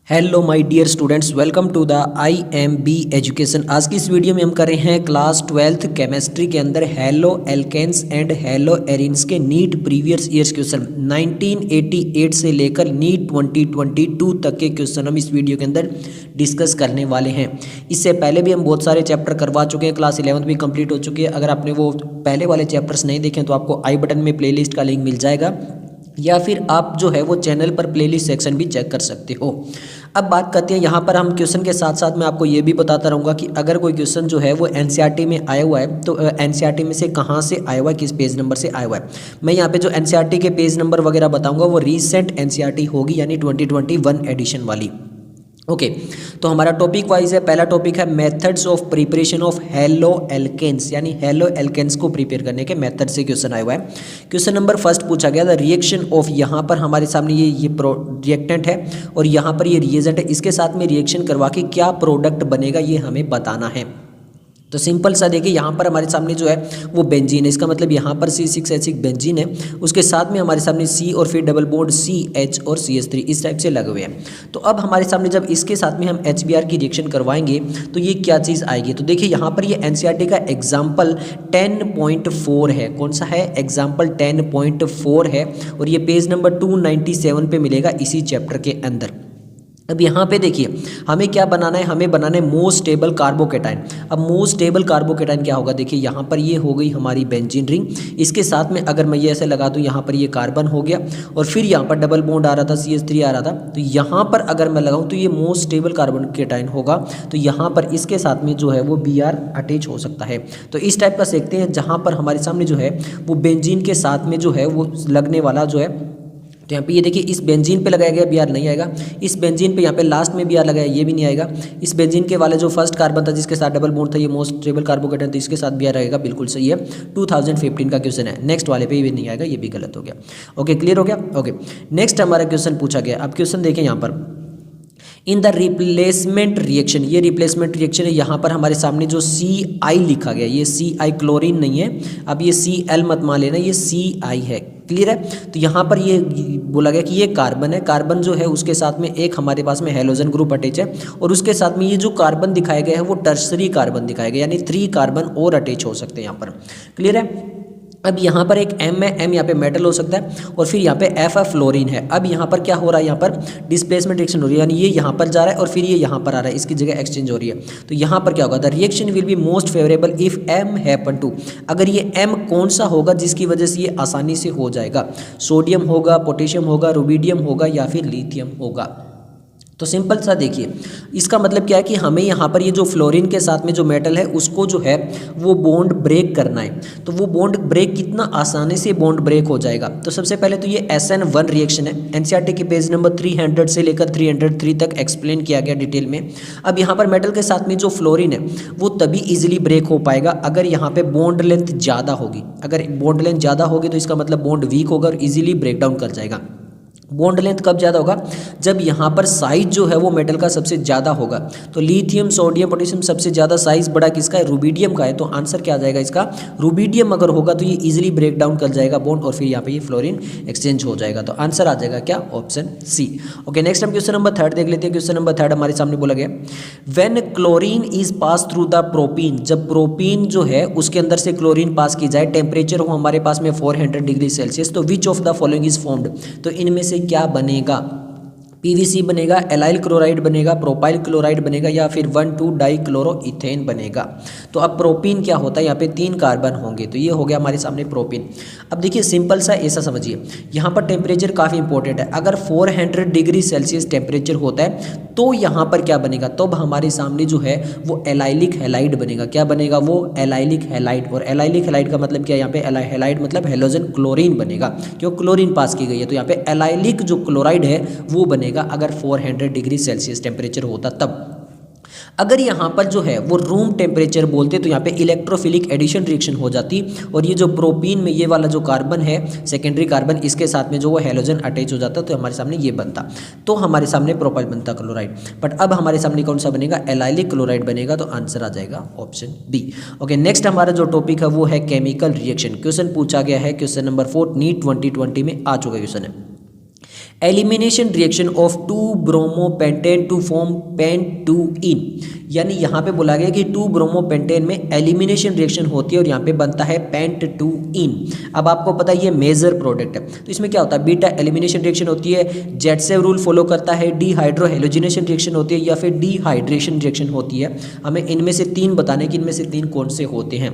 Hello my dear students, welcome to the IMB education. आज की इस वीडियो में हम कर रहे हैं क्लास 12th केमिस्ट्री के अंदर haloalkanes and haloarenes के नीट प्रीवियस ईयर्स क्वेश्चन 1988 से लेकर नीट 2022 तक के क्वेश्चन हम इस वीडियो के अंदर डिस्कस करने वाले हैं। इससे पहले भी हम बहुत सारे चैप्टर करवा चुके हैं, क्लास 11th भी कंप्लीट हो चुकी है। अगर आपने वो पहले वाले चैप्टर्स नहीं देखे तो आपको आई बटन में प्लेलिस्ट का लिंक मिल जाएगा, या फिर आप जो है वो चैनल पर प्लेलिस्ट सेक्शन भी चेक कर सकते हो। अब बात करते हैं, यहाँ पर हम क्वेश्चन के साथ साथ मैं आपको ये भी बताता रहूँगा कि अगर कोई क्वेश्चन जो है वो NCERT में आया हुआ है तो NCERT में से कहाँ से आया हुआ है, किस पेज नंबर से आया हुआ है। मैं यहाँ पे जो NCERT के पेज नंबर वगैरह बताऊँगा वो रीसेंट NCERT होगी, यानी 2021 एडिशन वाली। ओके तो हमारा टॉपिक वाइज है। पहला टॉपिक है methods of preparation of haloalkanes, यानी हेलो एल्केन्स को प्रिपेयर करने के मेथड से क्वेश्चन आया हुआ है। क्वेश्चन नंबर फर्स्ट पूछा गया द रिएक्शन ऑफ, यहाँ पर हमारे सामने ये रिएक्टेंट है और यहाँ पर ये रिएजेंट है, इसके साथ में रिएक्शन करवा के क्या प्रोडक्ट बनेगा ये हमें बताना है। तो सिंपल सा देखिए, यहाँ पर हमारे सामने जो है वो बेंजीन है, इसका मतलब यहाँ पर C6H6 बेंजीन है, उसके साथ में हमारे सामने C और फिर डबल बॉन्ड CH और CH3 इस टाइप से लगे हुए हैं। तो अब हमारे सामने जब इसके साथ में हम HBr की रिएक्शन करवाएंगे तो ये क्या चीज़ आएगी। तो देखिए यहाँ पर ये NCERT का एग्जाम्पल 10.4 है। कौन सा है? एग्जाम्पल 10.4 है और ये पेज नंबर 297 पे मिलेगा इसी चैप्टर के अंदर। अब यहाँ पे देखिए हमें क्या बनाना है, हमें बनाना है मोस्ट स्टेबल कार्बोकेटाइन। अब मोस्ट स्टेबल कार्बोकेटाइन क्या होगा, देखिए यहाँ पर ये हो गई हमारी बेंजीन रिंग, इसके साथ में अगर मैं ये ऐसे लगा दूँ यहाँ पर ये कार्बन हो गया और फिर यहाँ पर डबल बॉन्ड आ रहा था CH3 आ रहा था, तो यहाँ पर अगर मैं लगाऊँ तो ये मोस्ट स्टेबल कार्बोकेटाइन होगा। तो यहाँ पर इसके साथ में जो है वो Br अटैच हो सकता है। तो इस टाइप का देखते हैं जहाँ पर हमारे सामने जो है वो बेंजीन के साथ में जो है वो लगने वाला जो है, तो यहाँ पे ये देखिए इस बेंजीन पे लगाया गया Br नहीं आएगा, इस बेंजीन पे यहाँ पे लास्ट में Br लगाया ये भी नहीं आएगा, इस बेंजीन के वाले जो फर्स्ट कार्बन था जिसके साथ डबल बॉन्ड था ये मोस्ट स्टेबल कार्बोकेटाइन तो इसके साथ Br आएगा, बिल्कुल सही है। 2015 का क्वेश्चन है। नेक्स्ट वाले पे ये भी नहीं आएगा, ये भी गलत हो गया। ओके क्लियर हो गया। ओके नेक्स्ट हमारा क्वेश्चन पूछा गया। अब क्वेश्चन देखें यहाँ पर इन द रिप्लेसमेंट रिएक्शन, ये रिप्लेसमेंट रिएक्शन है, यहाँ पर हमारे सामने जो Ci लिखा गया ये Ci क्लोरीन नहीं है। अब ये Cl मत मान लेना, ये Ci है। क्लियर है। तो यहाँ पर ये बोला गया कि ये कार्बन है, कार्बन जो है उसके साथ में एक हमारे पास में हेलोजन ग्रुप अटैच है और उसके साथ में ये जो कार्बन दिखाया गया है वो टर्सरी कार्बन दिखाया गया, यानी 3 कार्बन और अटैच हो सकते हैं यहाँ पर। क्लियर है। अब यहाँ पर एक M है, M यहाँ पे मेटल हो सकता है और फिर यहाँ पे F फ्लोरीन है। अब यहाँ पर क्या हो रहा है, यहाँ पर डिस्प्लेसमेंट रिएक्शन हो रही है, यानी ये यहाँ पर जा रहा है और फिर ये यहाँ पर आ रहा है, इसकी जगह एक्सचेंज हो रही है। तो यहाँ पर क्या होगा, the reaction will be most favourable if M happen to, अगर ये M कौन सा होगा जिसकी वजह से ये आसानी से हो जाएगा, सोडियम होगा, पोटेशियम होगा, रुबिडियम होगा या फिर लिथियम होगा। तो सिंपल सा देखिए इसका मतलब क्या है कि हमें यहाँ पर ये जो फ्लोरीन के साथ में जो मेटल है उसको जो है वो बॉन्ड ब्रेक करना है। तो वो बॉन्ड ब्रेक कितना आसानी से बॉन्ड ब्रेक हो जाएगा। तो सबसे पहले तो ये SN1 रिएक्शन है, NCERT के पेज नंबर 300 से लेकर 303 तक एक्सप्लेन किया गया डिटेल में। अब यहाँ पर मेटल के साथ में जो फ्लोरीन है वो तभी इजीली ब्रेक हो पाएगा अगर यहाँ पे बॉन्ड लेंथ ज़्यादा होगी। अगर बॉन्ड लेंथ ज़्यादा होगी तो इसका मतलब बॉन्ड वीक होगा और इजीली ब्रेक डाउन कर जाएगा। बॉन्ड लेंथ कब ज़्यादा होगा, जब यहाँ पर साइज जो है वो मेटल का सबसे ज़्यादा होगा। तो लिथियम, सोडियम, पोटेशियम सबसे ज़्यादा साइज बड़ा किसका है, रुबिडियम का है। तो आंसर क्या आ जाएगा इसका, रुबिडियम अगर होगा तो ये इजीली ब्रेक डाउन कर जाएगा बॉन्ड और फिर यहाँ पे ये फ्लोरीन एक्सचेंज हो जाएगा। तो आंसर आ जाएगा क्या, ऑप्शन सी। ओके नेक्स्ट हम क्वेश्चन नंबर 3 देख लेते हैं। क्वेश्चन नंबर 3 हमारे सामने बोला गया when chlorine is pass through the propene, जब प्रोपीन जो है उसके अंदर से क्लोरीन पास की जाए, टेम्परेचर हो हमारे पास में 400 डिग्री सेल्सियस, तो विच of the following is formed, तो इनमें से क्या बनेगा, PVC बनेगा, एलाइल क्लोराइड बनेगा, प्रोपाइल क्लोराइड बनेगा या फिर 1,2-डाइक्लोरोइथेन बनेगा। तो अब प्रोपीन क्या होता है, यहाँ पे 3 कार्बन होंगे, तो ये हो गया हमारे सामने प्रोपीन। अब देखिए सिंपल सा ऐसा समझिए, यहाँ पर टेम्परेचर काफ़ी इंपॉर्टेंट है। अगर 400 डिग्री सेल्सियस टेम्परेचर होता है तो यहाँ पर क्या बनेगा, तो हमारे सामने जो है वो एलाइलिक हैलाइड बनेगा। क्या बनेगा, वो एलाइलिक हैलाइड। और एलाइलिक हैलाइड का मतलब क्या है, यहाँ पे हैलाइड मतलब हेलोजन क्लोरीन बनेगा, क्यों क्लोरीन पास की गई है। तो यहाँ पे एलाइलिक जो क्लोराइड है वो बनेगा अगर 400 डिग्री सेल्सियस टेम्परेचर होता तब। अगर यहाँ पर जो है वो रूम टेम्परेचर बोलते तो यहाँ पे इलेक्ट्रोफिलिक एडिशन रिएक्शन हो जाती और ये जो प्रोपीन में ये वाला जो कार्बन है सेकेंडरी कार्बन, इसके साथ में जो वो हेलोजन अटैच हो जाता तो हमारे सामने ये बनता, तो हमारे सामने प्रोपाइल बनता क्लोराइड। बट अब हमारे सामने कौन सा बनेगा, एलाइलिक क्लोराइड बनेगा। तो आंसर आ जाएगा ऑप्शन बी। ओके नेक्स्ट हमारा जो टॉपिक है वो है केमिकल रिएक्शन। क्वेश्चन पूछा गया है क्वेश्चन नंबर 4 नीट 2020 में आ चुका क्वेश्चन है। Elimination reaction of 2 bromopentane to form pentyne, यानी यहाँ पे बोला गया कि 2 ब्रोमोपेंटेन में एलिमिनेशन रिएक्शन होती है और यहाँ पे बनता है पेंटूइन। अब आपको पता है ये मेजर प्रोडक्ट है, तो इसमें क्या होता है, बीटा एलिमिनेशन रिएक्शन होती है, जेटसेव रूल फॉलो करता है, डीहाइड्रो हेलोजिनेशन रिएक्शन होती है या फिर डीहाइड्रेशन रिएक्शन होती है। हमें इनमें से 3 बताने कि इनमें से 3 कौन से होते हैं।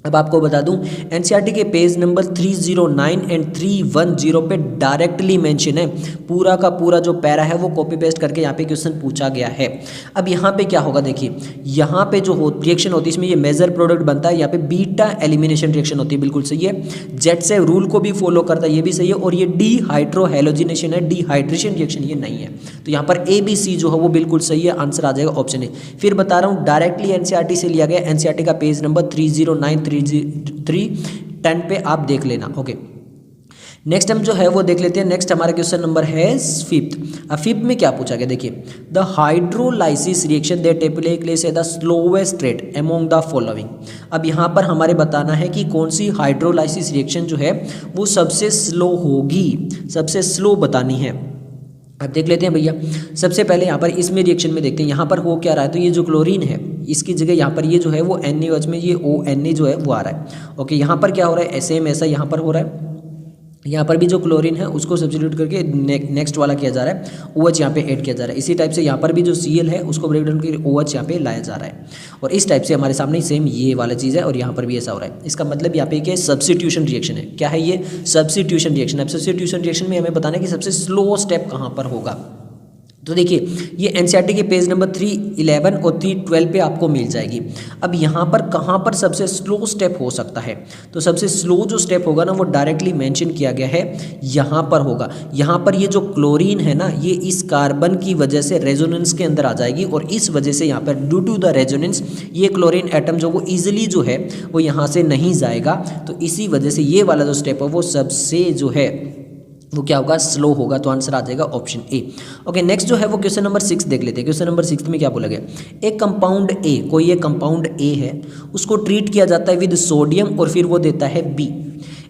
अब आपको बता दूं एनसीईआरटी के पेज नंबर 309 एंड 310 पे डायरेक्टली मेंशन है, पूरा का पूरा जो पैरा है वो कॉपी पेस्ट करके यहाँ पे क्वेश्चन पूछा गया है। अब यहाँ पे क्या होगा, देखिए यहाँ पे जो रिएक्शन होती है इसमें ये मेजर प्रोडक्ट बनता है, यहाँ पे बीटा एलिमिनेशन रिएक्शन होती है, बिल्कुल सही है। जेटसेव रूल को भी फॉलो करता है, ये भी सही है। और ये डीहाइड्रो हेलोजिनेशन है, डीहाइड्रेशन रिएक्शन ये नहीं है, तो यहाँ पर ABC जो है वो बिल्कुल सही है, आंसर आ जाएगा ऑप्शन ए। फिर बता रहा हूँ डायरेक्टली एनसीईआरटी से लिया गया, एनसीईआरटी का पेज नंबर 309 310 पे आप देख लेना। ओके, नेक्स्ट हम जो है वो देख लेते हैं। नेक्स्ट हमारा क्वेश्चन नंबर है 5th। अब 5th में क्या पूछा गया, देखिए the hydrolysis reaction that take place at the slowest rate among the following. अब यहाँ पर हमारे बताना है कि कौन सी हाइड्रोलाइसिस रिएक्शन जो है वो सबसे स्लो होगी, सबसे स्लो बतानी है। अब देख लेते हैं भैया, सबसे पहले यहाँ पर इसमें रिएक्शन में देखते हैं यहाँ पर हो क्या रहा है, तो ये जो क्लोरीन है इसकी जगह यहाँ पर ये जो है वो NaOH में ये ONa जो है वो आ रहा है। ओके, यहाँ पर क्या हो रहा है, सेम ऐसा यहाँ पर हो रहा है, यहाँ पर भी जो क्लोरीन है उसको सब्स्टिट्यूट करके नेक्स्ट वाला किया जा रहा है, OH यहाँ पे ऐड किया जा रहा है। इसी टाइप से यहाँ पर भी जो Cl है उसको ब्रेक डाउन करके OH यहाँ पे लाया जा रहा है, और इस टाइप से हमारे सामने सेम ये वाला चीज़ है और यहाँ पर भी ऐसा हो रहा है। इसका मतलब यहाँ पे क्या सब्स्टिट्यूशन रिएक्शन है। क्या है ये, सब्स्टिट्यूशन रिएक्शन। अब सब्स्टिट्यूशन रिएक्शन में हमें बताना है कि सबसे स्लो स्टेप कहाँ पर होगा। तो देखिए ये एनसीईआरटी के पेज नंबर 311 और 312 पे आपको मिल जाएगी। अब यहाँ पर कहाँ पर सबसे स्लो स्टेप हो सकता है, तो सबसे स्लो जो स्टेप होगा ना वो डायरेक्टली मेंशन किया गया है, यहाँ पर होगा। यहाँ पर ये जो क्लोरीन है ना ये इस कार्बन की वजह से रेजोनेंस के अंदर आ जाएगी, और इस वजह से यहाँ पर ड्यू टू द रेजोनेंस ये क्लोरीन एटम जो वो ईजिली जो है वो यहाँ से नहीं जाएगा, तो इसी वजह से ये वाला जो स्टेप है वो सबसे जो है वो क्या होगा, स्लो होगा। तो आंसर आ जाएगा ऑप्शन ए। ओके, नेक्स्ट जो है वो क्वेश्चन नंबर 6 देख लेते हैं। क्वेश्चन नंबर 6 में क्या बोला गया, एक कंपाउंड ए, कोई एक कंपाउंड ए है उसको ट्रीट किया जाता है विद सोडियम और फिर वो देता है बी,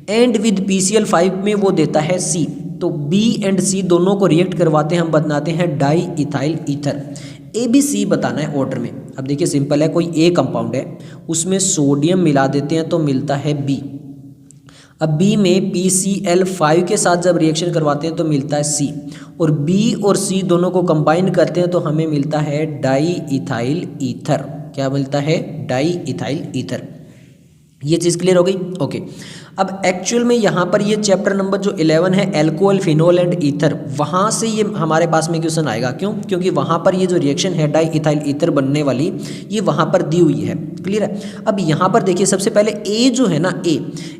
एंड विद PCl5 में वो देता है सी। तो बी एंड सी दोनों को रिएक्ट करवाते हैं, हम बनाते हैं डाई इथाइल ईथर। ABC बताना है ऑर्डर में। अब देखिए सिंपल है, कोई ए कंपाउंड है उसमें सोडियम मिला देते हैं तो मिलता है बी। अब बी में PCl5 के साथ जब रिएक्शन करवाते हैं तो मिलता है सी, और बी और सी दोनों को कंबाइन करते हैं तो हमें मिलता है डाई इथाइल ईथर। क्या मिलता है, डाई इथाइल ईथर। ये चीज़ क्लियर हो गई। ओके, अब एक्चुअल में यहाँ पर ये चैप्टर नंबर जो 11 है अल्कोहल फिनोल एंड ईथर, वहाँ से ये हमारे पास में क्वेश्चन आएगा। क्यों, क्योंकि वहाँ पर ये जो रिएक्शन है डाई इथाइल ईथर बनने वाली ये वहाँ पर दी हुई है। क्लियर है। अब यहाँ पर देखिए सबसे पहले ए जो है ना,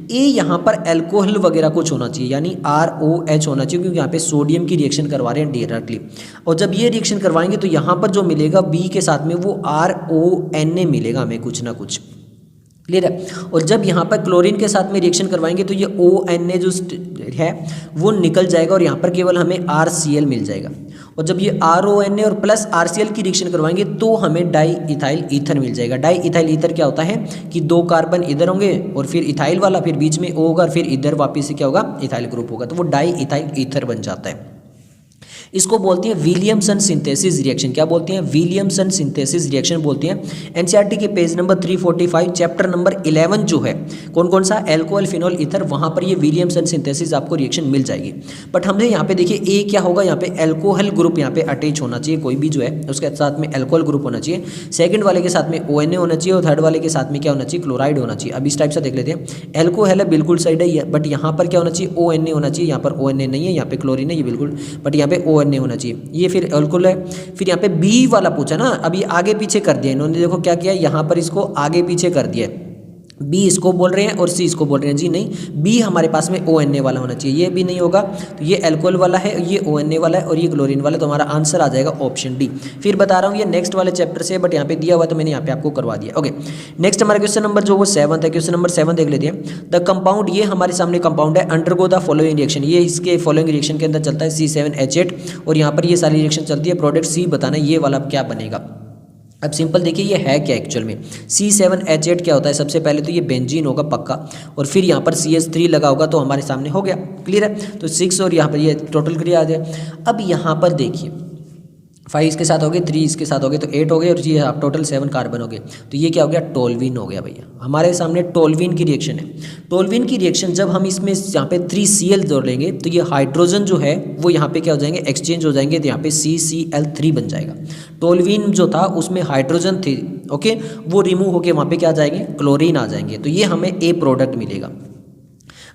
ए यहाँ पर अल्कोहल वगैरह कुछ होना चाहिए, यानी ROH होना चाहिए, क्योंकि यहाँ पे सोडियम की रिएक्शन करवा रहे हैं डायरेक्टली। और जब ये रिएक्शन करवाएंगे तो यहाँ पर जो मिलेगा बी के साथ में वो RONA मिलेगा हमें कुछ ना कुछ। क्लियर है। और जब यहाँ पर क्लोरीन के साथ में रिएक्शन करवाएंगे तो ये ONA जो है वो निकल जाएगा और यहाँ पर केवल हमें RCl मिल जाएगा। और जब ये RONA और प्लस RCl की रिएक्शन करवाएंगे तो हमें डाई इथाइल ईथर मिल जाएगा। डाई इथाइल ईथर क्या होता है कि 2 कार्बन इधर होंगे और फिर इथाइल वाला, फिर बीच में O होगा और फिर इधर वापस से क्या होगा, इथाइल ग्रुप होगा, तो वो डाई इथाइल ईथर बन जाता है। इसको बोलती है विलियमसन सिंथेसिस रिएक्शन। क्या बोलती हैं, विलियमसन सिंथेसिस रिएक्शन बोलती हैं। एनसीईआरटी के पेज नंबर 345 चैप्टर नंबर 11 जो है कौन कौन सा, अल्कोहल फिनोल ईथर, वहां पर ये विलियमसन सिंथेसिस आपको रिएक्शन मिल जाएगी। बट हमने यहाँ पे देखिए ए क्या होगा, यहाँ पे अल्कोहल ग्रुप यहाँ पे अटैच होना चाहिए, कोई भी जो है उसके साथ में अल्कोहल ग्रुप होना चाहिए, सेकंड वाले के साथ में ONA होना चाहिए और थर्ड वाले के साथ में क्या होना चाहिए, क्लोराइड होना चाहिए। अब इस टाइप से देख लेते हैं, अल्कोहल है बिल्कुल सही है, बट यहाँ पर क्या होना चाहिए, ONA होना चाहिए। यहाँ पर ONA नहीं है, यहाँ पे क्लोरीन है ये बिल्कुल, बट यहाँ पे ONA होना चाहिए। ये फिर अल्कोहल है। फिर यहाँ पे बी वाला पूछा ना, अभी आगे पीछे कर दिया इन्होंने, देखो क्या किया, यहाँ पर इसको आगे पीछे कर दिया, बी इसको बोल रहे हैं और सी इसको बोल रहे हैं। जी नहीं, बी हमारे पास में ONA वाला होना चाहिए, ये भी नहीं होगा, तो ये अल्कोहल वाला है, ये ONA वाला है और ये क्लोरीन वाला, तो हमारा आंसर आ जाएगा ऑप्शन डी। फिर बता रहा हूँ ये नेक्स्ट वाले चैप्टर से, बट यहाँ पे दिया हुआ तो मैंने यहाँ पे आपको करवा दिया। ओके, नेक्स्ट हमारा क्वेश्चन नंबर जो वो 7 है, क्वेश्चन नंबर 7 देख लेते हैं। द कंपाउंड, ये हमारे सामने कंपाउंड है, अंडरगो द फॉलोइंग रिएक्शन, ये इसके फॉलोइंग रिएक्शन के अंदर चलता है C7H8, और यहाँ पर ये सारी रिएक्शन चलती है, प्रोडक्ट सी बताना ये वाला क्या बनेगा। अब सिंपल देखिए ये है क्या एक्चुअल में, C7H8 क्या होता है, सबसे पहले तो ये बेंजीन होगा पक्का, और फिर यहाँ पर CH3 लगा होगा तो हमारे सामने हो गया, क्लियर है। तो 6 और यहाँ पर ये टोटल क्रिया आ जाए। अब यहाँ पर देखिए 5 इसके साथ हो गए, 3 इसके साथ हो गए, तो 8 हो गए, और ये आप टोटल 7 कार्बन हो गए। तो ये क्या हो गया, टोल्यूइन हो गया भैया, हमारे सामने टोल्यूइन की रिएक्शन है। टोल्यूइन की रिएक्शन जब हम इसमें यहाँ पे 3Cl जोड़ लेंगे तो ये हाइड्रोजन जो है वो यहाँ पे क्या हो जाएंगे, एक्सचेंज हो जाएंगे, तो यहाँ पे CCl3 बन जाएगा। टोल्यूइन जो था उसमें हाइड्रोजन थे, ओके, वो रिमूव होकर वहाँ पे क्या आ जाएंगे, क्लोरीन आ जाएंगे, तो ये हमें ए प्रोडक्ट मिलेगा।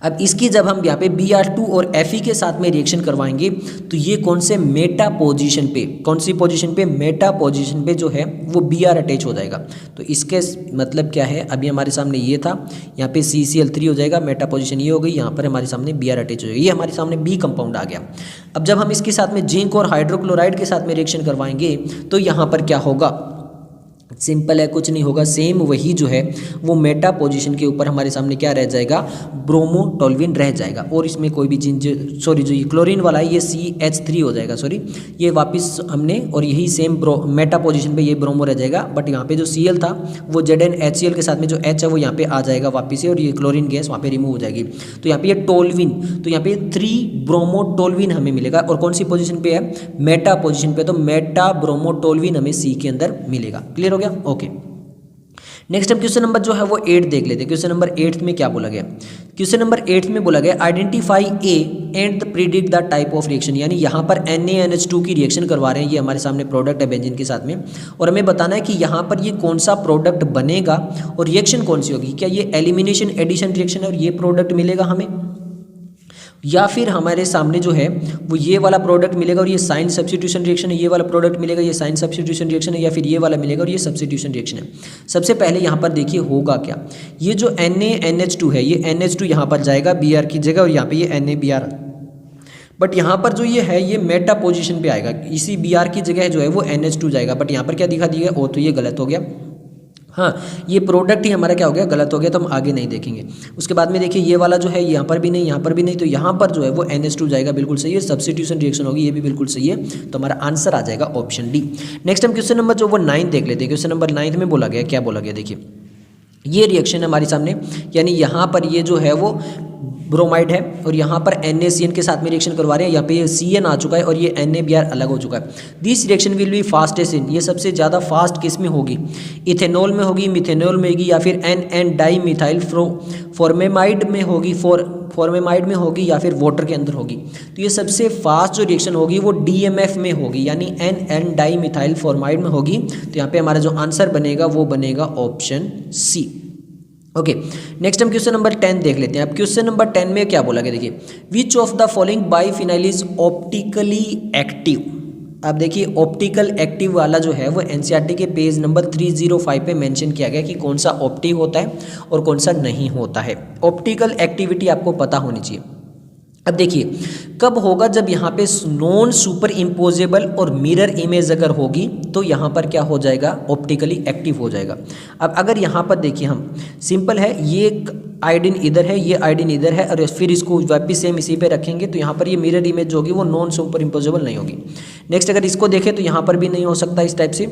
अब इसकी जब हम यहाँ पे Br2 और Fe के साथ में रिएक्शन करवाएंगे तो ये कौन से मेटा पोजीशन पे, कौन सी पोजीशन पे, मेटा पोजीशन पे जो है वो Br अटैच हो जाएगा। तो इसके मतलब क्या है, अभी हमारे सामने ये था, यहाँ पे CCl3 हो जाएगा, मेटा पोजीशन ये हो गई, यहाँ पर हमारे सामने Br अटैच हो जाएगा, ये हमारे सामने B कंपाउंड आ गया। अब जब हम इसके साथ में जिंक और हाइड्रोक्लोराइड के साथ में रिएक्शन करवाएंगे तो यहाँ पर क्या होगा, सिंपल है, कुछ नहीं होगा, सेम वही जो है वो मेटा पोजीशन के ऊपर हमारे सामने क्या रह जाएगा, ब्रोमोटोल्यूइन रह जाएगा, और इसमें कोई भी सॉरी जो ये क्लोरीन वाला है ये CH3 हो जाएगा, सॉरी ये वापस हमने, और यही सेम मेटा पोजीशन पे ये ब्रोमो रह जाएगा, बट यहाँ पे जो Cl था वो ZnHCl के साथ में जो H है वो यहाँ पे आ जाएगा वापस से, और ये क्लोरीन गैस वहाँ पे रिमूव हो जाएगी। तो यहाँ पे ये टोल्यूइन, तो यहाँ पे 3 ब्रोमोटोल्यूइन हमें मिलेगा, और कौन सी पोजीशन पे है, मेटा पोजीशन पे, तो मेटा ब्रोमोटोल्यूइन हमें C के अंदर मिलेगा। क्लियर हो गया, ओके। नेक्स्ट हम क्वेश्चन नंबर जो है वो 8 देख लेते हैं। क्वेश्चन नंबर 8 में क्या बोला गया, क्वेश्चन नंबर 8 में बोला गया identify A and predict the type of reaction, यानी यहाँ पर NaNH2 की रिएक्शन करवा रहे हैं, ये हमारे सामने प्रोडक्ट है बेंजीन के साथ में, और हमें बताना है कि यहाँ पर ये कौन सा प्रोडक्ट बनेगा और रिएक्शन कौन सी होगी, क्या ये एलिमिनेशन एडिशन रिएक्शन है और ये प्रोडक्ट मिलेगा हमें, या फिर हमारे सामने जो है वो ये वाला प्रोडक्ट मिलेगा और ये साइन सब्स्टिट्यूशन रिएक्शन है, ये वाला प्रोडक्ट मिलेगा, ये साइन सब्स्टिट्यूशन रिएक्शन है, या फिर ये वाला मिलेगा और ये सब्स्टिट्यूशन रिएक्शन है। सबसे पहले यहाँ पर देखिए होगा क्या, ये जो NaNH2 है ये NH2 यहाँ पर जाएगा Br की जगह, और यहाँ पे ये NaBr, बट यहाँ पर जो ये है ये मेटा पोजीशन पे आएगा, इसी Br की जगह जो है वो NH2 जाएगा, बट यहाँ पर क्या दिखा दिया, ओ तो ये गलत हो गया, हाँ ये प्रोडक्ट ही हमारा क्या हो गया, गलत हो गया, तो हम आगे नहीं देखेंगे। उसके बाद में देखिए ये वाला जो है यहाँ पर भी नहीं, यहाँ पर भी नहीं, तो यहाँ पर जो है वो NH2 जाएगा, बिल्कुल सही है, सब्स्टिट्यूशन रिएक्शन होगी, ये भी बिल्कुल सही है, तो हमारा आंसर आ जाएगा ऑप्शन डी। नेक्स्ट हम क्वेश्चन नंबर जो वो 9 देख लेते हैं। क्वेश्चन नंबर 9 में बोला गया, क्या बोला गया, देखिए ये रिएक्शन है हमारे सामने, यानी यहाँ पर ये जो है वो ब्रोमाइड है और यहाँ पर NaCN के साथ में रिएक्शन करवा रहे हैं, यहाँ पे ये CN आ चुका है और ये NaBr अलग हो चुका है। This reaction will B fastest in, ये सबसे ज़्यादा फास्ट किस में होगी, इथेनॉल में होगी, मिथेनॉल में होगी, या फिर NN डाईमिथाइल फॉर्मेमाइड में होगी, फॉर्मेमाइड में होगी, या फिर वाटर के अंदर होगी। तो ये सबसे फास्ट जो रिएक्शन होगी वो DMF में होगी, यानी NN डाईमिथाइल फॉर्माइड में होगी। तो यहाँ पे हमारा जो आंसर बनेगा वो बनेगा ऑप्शन सी। ओके, नेक्स्ट हम क्वेश्चन नंबर 10 देख लेते हैं। अब क्वेश्चन नंबर 10 में क्या बोला गया, देखिए which of the following biphenyl is optically active. अब देखिए ऑप्टिकल एक्टिव वाला जो है वो NCERT के पेज नंबर 305 पे मेंशन किया गया कि कौन सा ऑप्टिक होता है और कौन सा नहीं होता है। ऑप्टिकल एक्टिविटी आपको पता होनी चाहिए। अब देखिए कब होगा, जब यहाँ पे नॉन सुपर इम्पोजेबल और मिरर इमेज अगर होगी तो यहाँ पर क्या हो जाएगा, ऑप्टिकली एक्टिव हो जाएगा। अब अगर यहाँ पर देखिए हम सिंपल है, ये आयोडीन इधर है, ये आयोडीन इधर है, और फिर इसको वापिस सेम इसी पे रखेंगे तो यहाँ पर ये मिरर इमेज जो होगी वो नॉन सुपर इम्पोजेबल नहीं होगी। नेक्स्ट अगर इसको देखें तो यहाँ पर भी नहीं हो सकता इस टाइप से,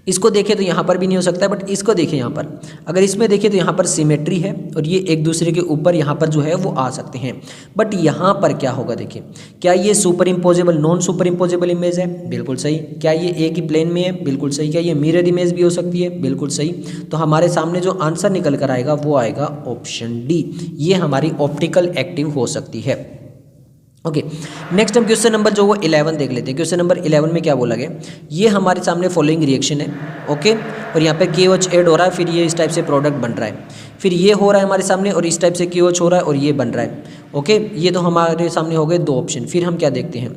इसको देखें तो यहाँ पर भी नहीं हो सकता है, बट इसको देखें यहाँ पर, अगर इसमें देखें तो यहाँ पर सिमेट्री है और ये एक दूसरे के ऊपर यहाँ पर जो है वो आ सकते हैं। बट यहाँ पर क्या होगा, देखिए क्या ये super imposable non super imposable image है, बिल्कुल सही। क्या ये एक ही प्लेन में है, बिल्कुल सही। क्या ये मिरर इमेज भी हो सकती है, बिल्कुल सही। तो हमारे सामने जो आंसर निकल कर आएगा वो आएगा ऑप्शन डी, ये हमारी ऑप्टिकल एक्टिव हो सकती है। ओके, नेक्स्ट हम क्वेश्चन नंबर जो वो 11 देख लेते हैं। क्वेश्चन नंबर 11 में क्या बोला गया, ये हमारे सामने फॉलोइंग रिएक्शन है, ओके, और यहाँ पे KOH ऐड हो रहा है, फिर ये इस टाइप से प्रोडक्ट बन रहा है, फिर ये हो रहा है हमारे सामने और इस टाइप से KOH हो रहा है और ये बन रहा है। ओके, ये तो हमारे सामने हो गए 2 ऑप्शन। फिर हम क्या देखते हैं,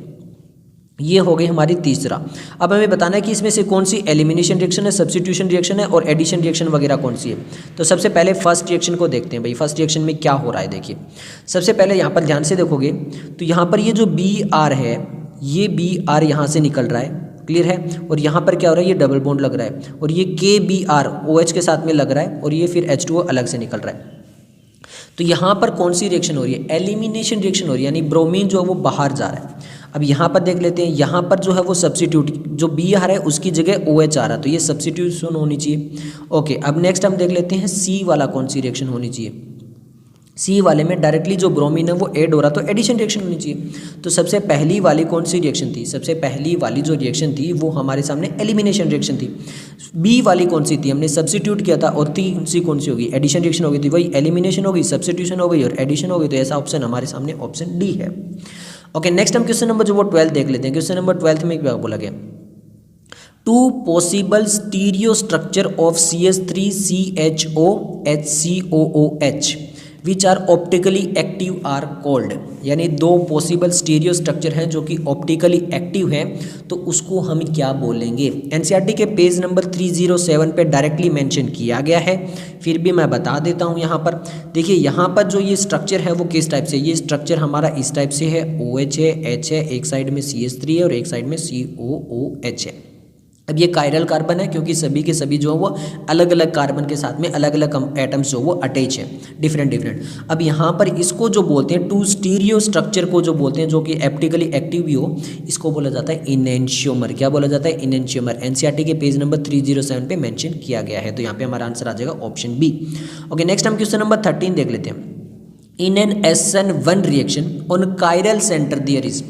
ये हो गई हमारी तीसरा। अब हमें बताना है कि इसमें से कौन सी एलिमिनेशन रिएक्शन है, सब्स्टिट्यूशन रिएक्शन है और एडिशन रिएक्शन वगैरह कौन सी है। तो सबसे पहले फर्स्ट रिएक्शन को देखते हैं भाई, फर्स्ट रिएक्शन में क्या हो रहा है। देखिए सबसे पहले यहाँ पर ध्यान से देखोगे तो यहाँ पर ये जो Br है, ये Br यहाँ से निकल रहा है, क्लियर है, और यहाँ पर क्या हो रहा है, ये डबल बॉन्ड लग रहा है और ये KBr OH के साथ में लग रहा है और ये फिर H2O अलग से निकल रहा है। तो यहाँ पर कौन सी रिएक्शन हो रही है, एलिमिनेशन रिएक्शन हो रही है, यानी ब्रोमीन जो है वो बाहर जा रहा है। अब यहाँ पर देख लेते हैं, यहाँ पर जो है वो सब्सिट्यूट जो बी आ रहा है उसकी जगह ओ एच आ रहा है, तो ये सब्सिट्यूशन होनी चाहिए। ओके, अब नेक्स्ट हम देख लेते हैं सी वाला कौन सी रिएक्शन होनी चाहिए। सी वाले में डायरेक्टली जो ब्रोमीन है वो ऐड हो रहा, तो एडिशन रिएक्शन होनी चाहिए। तो सबसे पहली वाली कौन सी रिएक्शन थी, सबसे पहली वाली जो रिएक्शन थी वो हमारे सामने एलिमिनेशन रिएक्शन थी। बी वाली कौन सी थी, हमने सब्सिट्यूट किया था, और तीसरी कौन सी होगी, एडिशन रिएक्शन हो गई थी। वही एलिमिनेशन हो गई, सब्सिट्यूशन हो गई और एडिशन हो गई, तो ऐसा ऑप्शन हमारे सामने ऑप्शन डी है। ओके, नेक्स्ट हम क्वेश्चन नंबर जो वो 12 देख लेते हैं। क्वेश्चन नंबर 12 में क्या बोला गया, two possible stereo structure of CH3CHO HCOOH which are optically active are called, यानी दो पॉसिबल स्टीरियो स्ट्रक्चर हैं जो कि ऑप्टिकली एक्टिव हैं, तो उसको हम क्या बोलेंगे। एनसीईआरटी के पेज नंबर 307 पे डायरेक्टली मेंशन किया गया है, फिर भी मैं बता देता हूँ। यहाँ पर देखिए, यहाँ पर जो ये स्ट्रक्चर है वो किस टाइप से, ये स्ट्रक्चर हमारा इस टाइप से है, OH है, H है, एक साइड में CH3 है और एक साइड में COOH है। अब ये कायरल कार्बन है क्योंकि सभी के सभी जो है वो अलग अलग कार्बन के साथ में अलग अलग एटम्स जो वो अटैच है, डिफरेंट। अब यहाँ पर इसको जो बोलते हैं टू स्टीरियो स्ट्रक्चर को जो बोलते हैं जो कि ऑप्टिकली एक्टिव भी हो, इसको बोला जाता है इनेंशियोमर। क्या बोला जाता है, इनेंशियोमर। एनसीईआरटी के पेज नंबर 307 पे मेंशन किया गया है, तो यहाँ पे हमारा आंसर आ जाएगा ऑप्शन बी। ओके, नेक्स्ट हम क्वेश्चन नंबर 13 देख लेते हैं। In an SN1 reaction on chiral centre there is,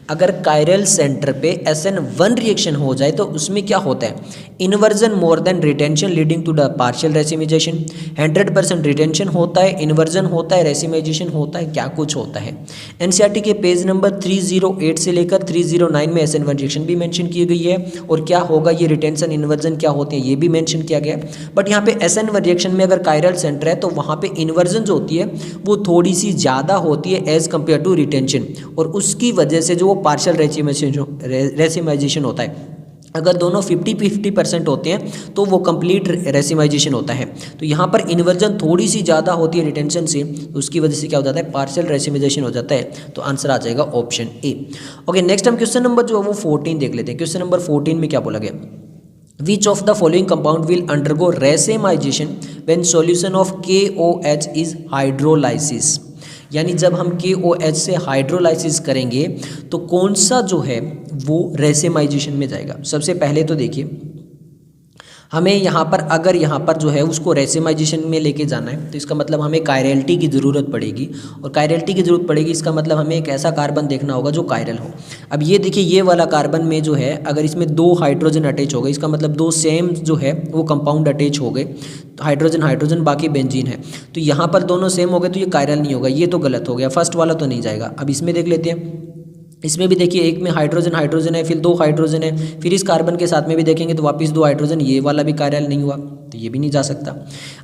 अगर कायरल सेंटर पे SN1 रिएक्शन हो जाए तो उसमें क्या होता है, inversion more than retention leading to the partial racemisation. 100% retention होता है, इन्वर्जन होता है, रेसिमाइजेशन होता है, क्या कुछ होता है। एनसीईआरटी के पेज नंबर 308 से लेकर 309 में SN1 रिएक्शन भी मेंशन की गई है, और क्या होगा ये रिटेंशन इन्वर्जन क्या होते हैं ये भी मेंशन किया गया है। बट यहाँ पे SN1 रिएक्शन में अगर कायरल सेंटर है तो वहाँ पे इन्वर्जन जो होती है वो थोड़ी सी ज़्यादा होती है एज कम्पेयर टू रिटेंशन, और उसकी वजह से जो पार्शियल रेसिमाइजेशन होता है, अगर दोनों 50-50% होते हैं तो वो कंप्लीट रेसिमाइजेशन होता है। तो यहाँ पर इन्वर्जन थोड़ी सी ज़्यादा होती है रिटेंशन से, तो उसकी वजह से क्या हो जाता है, पार्शियल रेसिमाइजेशन हो जाता है, तो आंसर आ जाएगा ऑप्शन ए। ओके, नेक्स्ट हम क्वेश्चन नंबर जो है वो 14 देख लेते हैं। क्वेश्चन नंबर 14 में क्या बोला गया, विच of the following compound will undergo racemisation when solution of KOH is hydrolysis, यानी जब हम KOH से हाइड्रोलाइसिस करेंगे तो कौन सा जो है वो रेसिमाइजेशन में जाएगा। सबसे पहले तो देखिए, हमें यहाँ पर अगर यहाँ पर जो है उसको रेसिमाइजेशन में लेके जाना है तो इसका मतलब हमें कायरलिटी की ज़रूरत पड़ेगी, और कायरलिटी की ज़रूरत पड़ेगी इसका मतलब हमें एक ऐसा कार्बन देखना होगा जो कायरल हो। अब ये देखिए, ये वाला कार्बन में जो है अगर इसमें 2 हाइड्रोजन अटैच हो गए, इसका मतलब 2 सेम जो है वो कंपाउंड अटैच हो गए, हाइड्रोजन बाकी बेंजीन है, तो यहाँ पर दोनों सेम हो गए तो ये कायरल नहीं होगा, ये तो गलत हो गया, फर्स्ट वाला तो नहीं जाएगा। अब इसमें देख लेते हैं, इसमें भी देखिए एक में हाइड्रोजन है, फिर 2 हाइड्रोजन है, फिर इस कार्बन के साथ में भी देखेंगे तो वापस 2 हाइड्रोजन, ये वाला भी कायरल नहीं हुआ, तो ये भी नहीं जा सकता।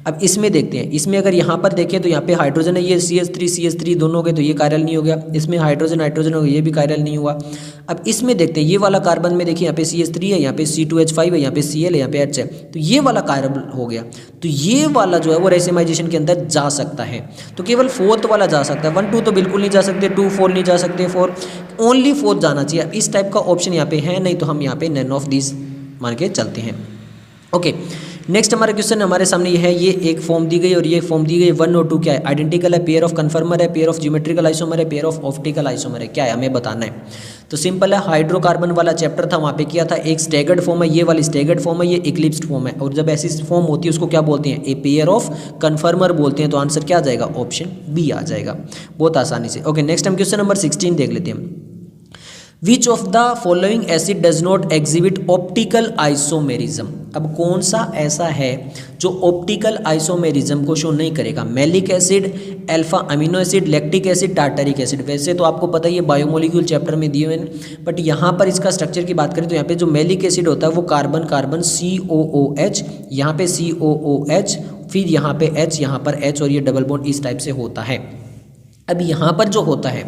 अब इसमें देखते हैं, इसमें अगर यहाँ पर देखें तो यहाँ पे हाइड्रोजन है, ये CH3 दोनों हो गए तो ये कायरल नहीं हो गया, इसमें हाइड्रोजन हो गया, ये भी कायरल नहीं हुआ। अब इसमें देखते हैं, ये वाला कार्बन में देखिए यहाँ पे CH3 है, यहाँ पे C2H5 है, यहाँ पे Cl है, यहाँ पे H है, तो ये वाला कायरल हो गया, तो ये वाला जो है वो रेसिमाइजेशन के अंदर जा सकता है। तो केवल 4th वाला जा सकता है, 1 2 तो बिल्कुल नहीं जा सकते, 2 4 नहीं जा सकते, 4 ओनली 4 जाना चाहिए। इस टाइप का ऑप्शन यहाँ पे है नहीं, तो हम यहाँ पे नन ऑफ दिस मान के चलते हैं। ओके, नेक्स्ट हमारा क्वेश्चन हमारे सामने ये है, ये एक फॉर्म दी गई और ये फॉर्म दी गई 1 और 2 क्या है, आइडेंटिकल है, पेयर ऑफ कन्फर्मर है, पेयर ऑफ ज्योमेट्रिकल आइसोमर है, पेयर ऑफ ऑप्टिकल आइसोमर है, क्या है हमें बताना है। तो सिंपल है, हाइड्रोकार्बन वाला चैप्टर था वहाँ पे किया था, एक स्टैगर्ड फॉर्म है, ये वाली स्टैगर्ड फॉर्म है, ये इक्लिप्स्ड फॉर्म है, और जब ऐसी फॉर्म होती है उसको क्या बोलते हैं, ए पेयर ऑफ कन्फर्मर बोलते हैं, तो आंसर क्या आ जाएगा, ऑप्शन बी आ जाएगा बहुत आसानी से। ओके, नेक्स्ट हम क्वेश्चन नंबर 16 देख लेते हैं। विच of the following acid does not exhibit optical isomerism, अब कौन सा ऐसा है जो ऑप्टिकल आइसोमेरिज्म को शो नहीं करेगा, malic acid, alpha amino acid, lactic acid, tartaric acid. वैसे तो आपको पता ही है बायोमोलिक्यूल चैप्टर में दिए हुए हैं, बट यहाँ पर इसका स्ट्रक्चर की बात करें तो यहाँ पे जो मैलिक एसिड होता है वो कार्बन कार्बन COOH, यहाँ पे COOH, फिर यहाँ पे H, यहाँ पर H, और ये डबल बॉन्ड इस टाइप से होता है। अब यहाँ पर जो होता है,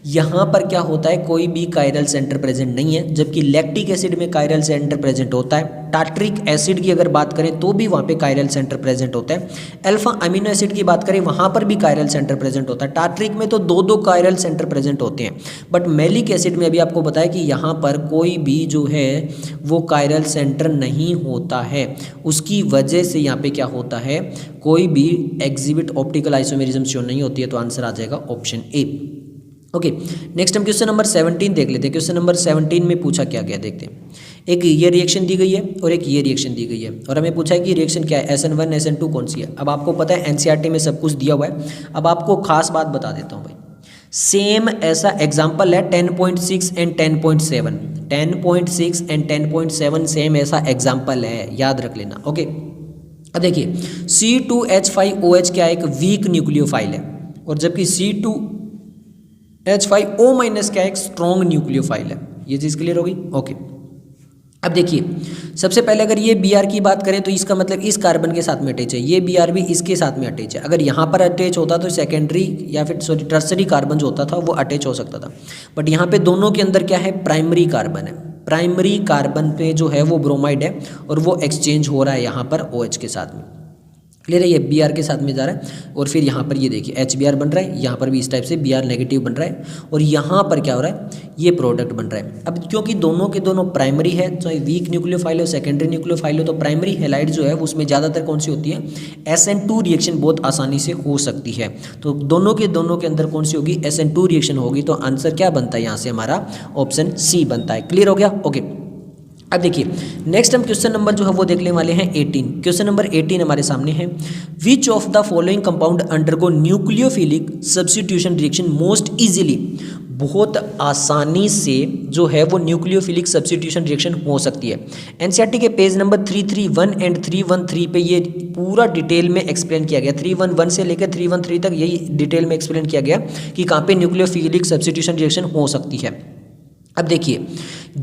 यहाँ पर क्या होता है, कोई भी कायरल सेंटर प्रेजेंट नहीं है, जबकि लैक्टिक एसिड में कायरल सेंटर प्रेजेंट होता है। टार्टरिक एसिड की अगर बात करें तो भी वहाँ पे कायरल सेंटर प्रेजेंट होता है। अल्फा अमीनो एसिड की बात करें वहाँ पर भी कायरल सेंटर प्रेजेंट होता है। टार्टरिक में तो 2 कायरल सेंटर प्रेजेंट होते हैं, बट मैलिक एसिड में अभी आपको बताया कि यहाँ पर कोई भी जो है वो कायरल सेंटर नहीं होता है, उसकी वजह से यहाँ पे क्या होता है, कोई भी एग्जिबिट ऑप्टिकल आइसोमेरिज्म शो नहीं होती है, तो आंसर आ जाएगा ऑप्शन ए। ओके, नेक्स्ट हम क्वेश्चन नंबर 17 देख लेते हैं। क्वेश्चन नंबर 17 में पूछा क्या गया देखते हैं। एक ये रिएक्शन दी गई है और एक ये रिएक्शन दी गई है और हमें पूछा है कि रिएक्शन क्या है, SN1 SN2 कौन सी है। अब आपको पता है NCERT में सब कुछ दिया हुआ है। अब आपको खास बात बता देता हूँ भाई, सेम ऐसा एग्जाम्पल है 10.6 एंड 10.7, 10.6 एंड 10.7 सेम ऐसा एग्जाम्पल है, याद रख लेना। ओके, अब देखिए C2H5OH क्या है, एक वीक न्यूक्लियोफाइल है, और जबकि C2H5O माइनस क्या है, एक स्ट्रॉन्ग न्यूक्लियोफाइल है। ये चीज़ क्लियर हो गई। ओके, अब देखिए सबसे पहले अगर ये Br की बात करें तो इसका मतलब इस कार्बन के साथ में अटैच है, ये Br भी इसके साथ में अटैच है। अगर यहाँ पर अटैच होता तो सेकेंडरी या फिर सॉरी टर्सरी कार्बन जो होता था वो अटैच हो सकता था, बट यहाँ पे दोनों के अंदर क्या है, प्राइमरी कार्बन है। प्राइमरी कार्बन पे जो है वो ब्रोमाइड है और वो एक्सचेंज हो रहा है यहाँ पर OH के साथ में। क्लियर है, ये Br के साथ में जा रहा है और फिर यहाँ पर ये देखिए HBr बन रहा है, यहाँ पर भी इस टाइप से Br नेगेटिव बन रहा है और यहाँ पर क्या हो रहा है, ये प्रोडक्ट बन रहा है। अब क्योंकि दोनों के दोनों प्राइमरी है, चाहे वीक न्यूक्लियोफाइल हो सेकेंडरी न्यूक्लियोफाइल हो, तो प्राइमरी हैलाइड जो है उसमें ज़्यादातर कौन सी होती है, SN2 रिएक्शन बहुत आसानी से हो सकती है। तो दोनों के अंदर कौन सी होगी, SN2 रिएक्शन होगी। तो आंसर क्या बनता है यहाँ से, हमारा ऑप्शन सी बनता है। क्लियर हो गया। ओके, अब देखिए नेक्स्ट हम क्वेश्चन नंबर जो है वो देखने वाले हैं 18। क्वेश्चन नंबर 18 हमारे सामने है, which of the following compound undergo nucleophilic substitution reaction most easily. बहुत आसानी से जो है वो न्यूक्लियोफिलिक सब्स्टिट्यूशन रिएक्शन हो सकती है। NCERT के पेज नंबर 331 एंड 313 पे ये पूरा डिटेल में एक्सप्लेन किया गया। 311 से लेकर 313 तक यही डिटेल में एक्सप्लेन किया गया कि कहाँ पे न्यूक्लियोफिलिक सब्स्टिट्यूशन रिएक्शन हो सकती है। अब देखिए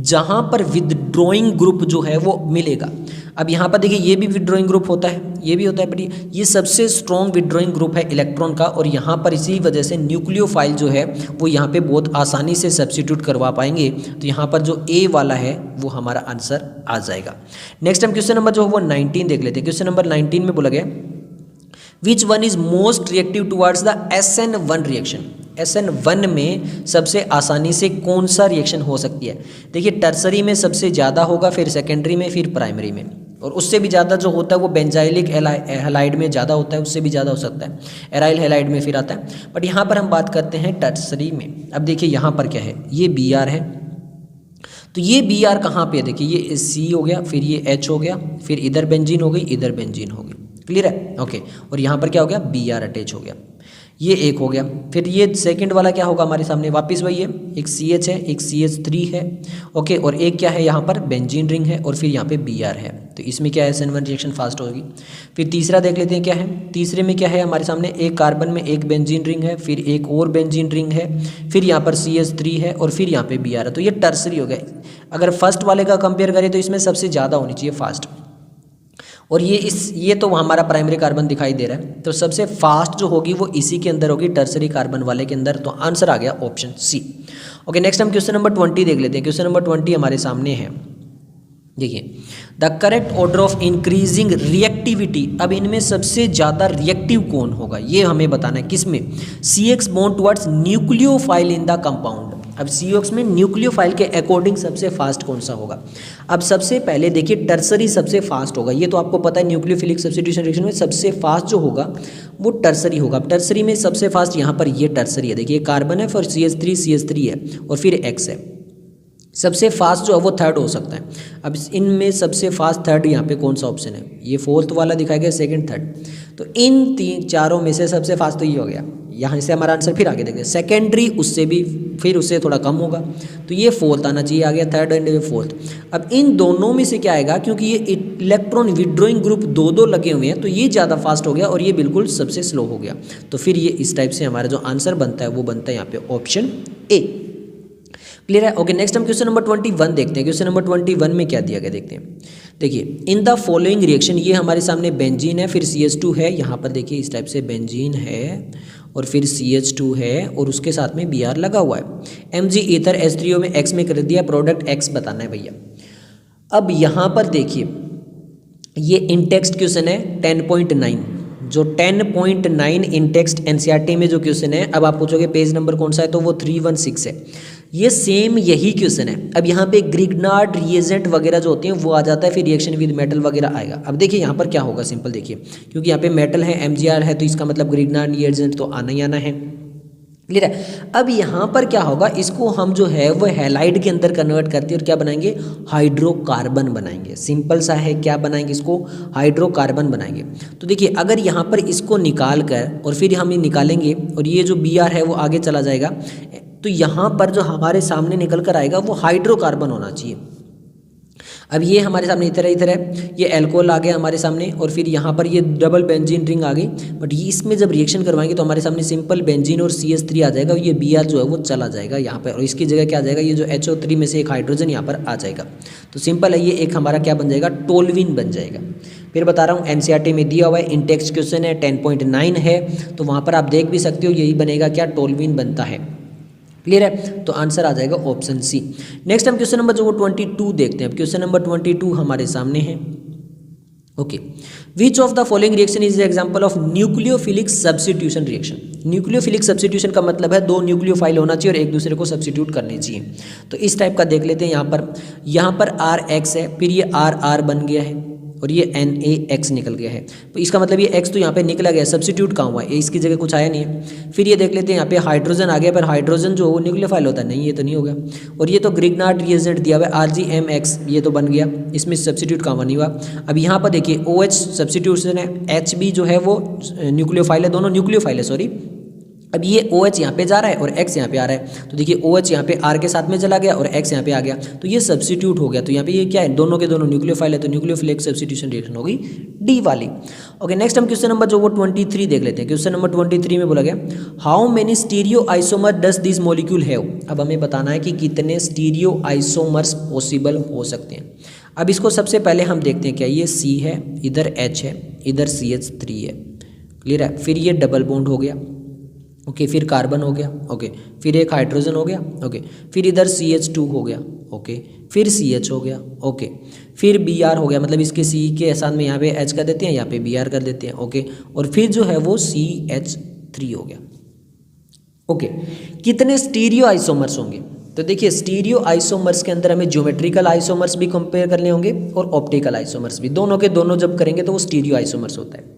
जहाँ पर विदड्रॉइंग ग्रुप जो है वो मिलेगा, अब यहाँ पर देखिए ये भी विदड्रॉइंग ग्रुप होता है, ये भी होता है, बट ये सबसे स्ट्रॉन्ग विदड्रॉइंग ग्रुप है इलेक्ट्रॉन का, और यहाँ पर इसी वजह से न्यूक्लियोफाइल जो है वो यहाँ पे बहुत आसानी से सब्स्टिट्यूट करवा पाएंगे। तो यहाँ पर जो ए वाला है वो हमारा आंसर आ जाएगा। नेक्स्ट हम क्वेश्चन नंबर जो है वो 19 देख लेते हैं। क्वेश्चन नंबर 19 में बोला गया, which one is most reactive towards the SN1 reaction. SN1 में सबसे आसानी से कौन सा रिएक्शन हो सकती है। देखिए टर्सरी में सबसे ज़्यादा होगा, फिर सेकेंडरी में, फिर प्राइमरी में, और उससे भी ज़्यादा जो होता है वो बेंजाइलिक हैलाइड में ज़्यादा होता है, उससे भी ज़्यादा हो सकता है, एराइल हैलाइड में फिर आता है। बट यहाँ पर हम बात करते हैं टर्सरी में। अब देखिए यहाँ पर क्या है, ये Br है, तो ये Br कहाँ पे है, देखिए ये C हो गया, फिर ये H हो गया, फिर इधर बेंजीन हो गई, इधर बेंजीन हो गई। क्लियर है। ओके, और यहाँ पर क्या हो गया, Br अटैच हो गया, ये एक हो गया। फिर ये सेकंड वाला क्या होगा हमारे सामने, वापस वही है, एक CH है, एक CH3 है। ओके, और एक क्या है यहाँ पर बेंजीन रिंग है, और फिर यहाँ पे Br है। तो इसमें क्या है, SN1 रिएक्शन फास्ट होगी। फिर तीसरा देख लेते हैं क्या है, तीसरे में क्या है हमारे सामने, एक कार्बन में एक बेंजीन रिंग है, फिर एक और बेंजीन रिंग है, फिर यहाँ पर CH3 है, और फिर यहाँ पे Br है। तो ये टर्सरी हो गया। अगर फर्स्ट वाले का कंपेयर करें तो इसमें सबसे ज़्यादा होनी चाहिए फास्ट, और ये तो हमारा प्राइमरी कार्बन दिखाई दे रहा है, तो सबसे फास्ट जो होगी वो इसी के अंदर होगी, टर्सरी कार्बन वाले के अंदर। तो आंसर आ गया ऑप्शन सी। ओके, नेक्स्ट हम क्वेश्चन नंबर 20 देख लेते हैं। क्वेश्चन नंबर 20 हमारे सामने है, देखिए the correct order of increasing reactivity. अब इनमें सबसे ज़्यादा रिएक्टिव कौन होगा ये हमें बताना है, किसमें, CX bond towards nucleophile in the compound. अब COX में न्यूक्लियोफाइल के अकॉर्डिंग सबसे फास्ट कौन सा होगा। अब सबसे पहले देखिए टर्सरी सबसे फास्ट होगा, ये तो आपको पता है, न्यूक्लियोफिलिक सब्स्टिट्यूशन रिएक्शन में सबसे फास्ट जो होगा वो टर्सरी होगा। टर्सरी में सबसे फास्ट यहाँ पर ये टर्सरी है, देखिए कार्बन है, फिर CH3 है, और फिर X है। सबसे फास्ट जो है वो थर्ड हो सकता है। अब इनमें सबसे फास्ट थर्ड यहाँ पे कौन सा ऑप्शन है, ये फोर्थ वाला दिखाया गया, सेकंड थर्ड। तो इन चारों में से सबसे फास्ट तो ये हो गया। यहाँ से हमारा आंसर फिर आगे देखते हैं, सेकेंडरी उससे भी फिर उससे थोड़ा कम होगा, तो ये फोर्थ आना चाहिए, आ गया थर्ड एंड ये फोर्थ। अब इन दोनों में से क्या आएगा, क्योंकि ये इलेक्ट्रॉन विड्रॉइंग ग्रुप दो लगे हुए हैं, तो ये ज़्यादा फास्ट हो गया और ये बिल्कुल सबसे स्लो हो गया। तो फिर ये इस टाइप से हमारा जो आंसर बनता है वो बनता है यहाँ पे ऑप्शन ए। क्लियर है। ओके, नेक्स्ट हम क्वेश्चन नंबर 21 देखते हैं। क्वेश्चन नंबर 21 में क्या दिया गया देखते हैं। देखिए इन द फॉलोइंग रिएक्शन, ये हमारे सामने बेंजीन है, फिर CH2 है, यहाँ पर देखिए इस टाइप से बेंजीन है और फिर CH2 है और उसके साथ में Br लगा हुआ है। Mg ईथर H3O में X में कर दिया, प्रोडक्ट X बताना है भैया। अब यहाँ पर देखिए ये इंटेक्स्ट क्वेश्चन है 10.9, जो 10.9 इंटेक्स्ट NCERT में जो क्वेश्चन है। अब आप पूछोगे पेज नंबर कौन सा है, तो वो 316 है। ये सेम यही क्वेश्चन है। अब यहाँ पे ग्रिग्नार्ड रिएजेंट वगैरह जो होते हैं वो आ जाता है, फिर रिएक्शन विद मेटल वगैरह आएगा। अब देखिए यहाँ पर क्या होगा, सिंपल देखिए, क्योंकि यहाँ पे मेटल है, Mgr है, तो इसका मतलब ग्रिग्नार्ड रिएजेंट तो आना ही आना है। क्लियर है। अब यहाँ पर क्या होगा, इसको हम जो है वो हैलाइड के अंदर कन्वर्ट करते हैं और क्या बनाएंगे, हाइड्रोकार्बन बनाएंगे। सिंपल सा है, क्या बनाएंगे, इसको हाइड्रोकार्बन बनाएंगे। तो देखिए अगर यहाँ पर इसको निकाल कर और फिर हम ये निकालेंगे और ये जो Br है वो आगे चला जाएगा, तो यहाँ पर जो हमारे सामने निकल कर आएगा वो हाइड्रोकार्बन होना चाहिए। अब ये हमारे सामने इधर है, ये एल्कोहल आ गया हमारे सामने और फिर यहाँ पर ये डबल बेंजीन रिंग आ गई। बट ये इसमें जब रिएक्शन करवाएंगे तो हमारे सामने सिंपल बेंजीन और CH3 आ जाएगा, ये Br जो है वो चला जाएगा यहाँ पर और इसकी जगह क्या आ जाएगा, ये जो HO3 में से एक हाइड्रोजन यहाँ पर आ जाएगा। तो सिंपल है, ये एक हमारा क्या बन जाएगा, टोल्यूइन बन जाएगा। फिर बता रहा हूँ NCERT में दिया हुआ है, इन टेक्स्ट क्वेश्चन है 10.9 है, तो वहाँ पर आप देख भी सकते हो, यही बनेगा क्या, टोल्यूइन बनता है। क्लियर है, तो आंसर आ जाएगा ऑप्शन सी। नेक्स्ट हम क्वेश्चन नंबर जो 22 देखते हैं। क्वेश्चन नंबर 22 हमारे सामने है। Okay, which of the following reaction is example of nucleophilic substitution reaction. Nucleophilic substitution का मतलब है दो न्यूक्लियोफाइल होना चाहिए और एक दूसरे को सब्स्टिट्यूट करने चाहिए। तो इस टाइप का देख लेते हैं। यहाँ पर RH है, फिर ये RR बन गया है और ये NaX निकल गया है। तो इसका मतलब ये X तो यहाँ पे निकला गया, सब्स्टिट्यूट कहाँ हुआ है, इसकी जगह कुछ आया नहीं है। फिर ये देख लेते हैं, यहाँ पे हाइड्रोजन आ गया, पर हाइड्रोजन जो वो न्यूक्लियोफाइल होता है, नहीं ये तो नहीं होगा। और ये तो ग्रिग्नार्ड रिएजेंट दिया हुआ है RgMX, ये तो बन गया, इसमें सब्स्टिट्यूट कहाँ नहीं हुआ। अब यहाँ पर देखिए OH सब्स्टिट्यूशन है, HB जो है वो न्यूक्लियोफाइल है, दोनों न्यूक्लियोफाइल है सॉरी। अब ये OH यहाँ पे जा रहा है और X यहाँ पे आ रहा है, तो देखिए OH यहाँ पे R के साथ में चला गया और X यहाँ पे आ गया, तो ये सब्स्टिट्यूट हो गया। तो यहाँ पे ये क्या है, दोनों के दोनों न्यूक्लियोफाइल है, तो न्यूक्लियोफिलिक सब्स्टिट्यूशन रिएक्शन होगी डी वाली। ओके, नेक्स्ट हम क्वेश्चन नंबर जो वो 23 देख लेते हैं। क्वेश्चन नंबर 23 में बोला गया, how many stereo isomer does this molecule have. अब हमें बताना है कि कितने स्टीरियो आइसोमर्स पॉसिबल हो सकते हैं। अब इसको सबसे पहले हम देखते हैं, क्या ये C है, इधर H है, इधर CH3 है। क्लियर है, फिर ये डबल बॉन्ड हो गया, ओके, फिर कार्बन हो गया, ओके, फिर एक हाइड्रोजन हो गया, ओके, फिर इधर CH2 हो गया, ओके, फिर CH हो गया, ओके, फिर Br हो गया, मतलब इसके C के साथ में यहाँ पे H कर देते हैं, यहाँ पे Br कर देते हैं, ओके, और फिर जो है वो CH3 हो गया। ओके, कितने स्टीरियो आइसोमर्स होंगे, तो देखिए स्टीरियो आइसोमर्स के अंदर हमें ज्योमेट्रिकल आइसोमर्स भी कंपेयर करने होंगे और ऑप्टिकल आइसोमर्स भी, दोनों के दोनों जब करेंगे तो वो स्टीरियो आइसोमर्स होता है।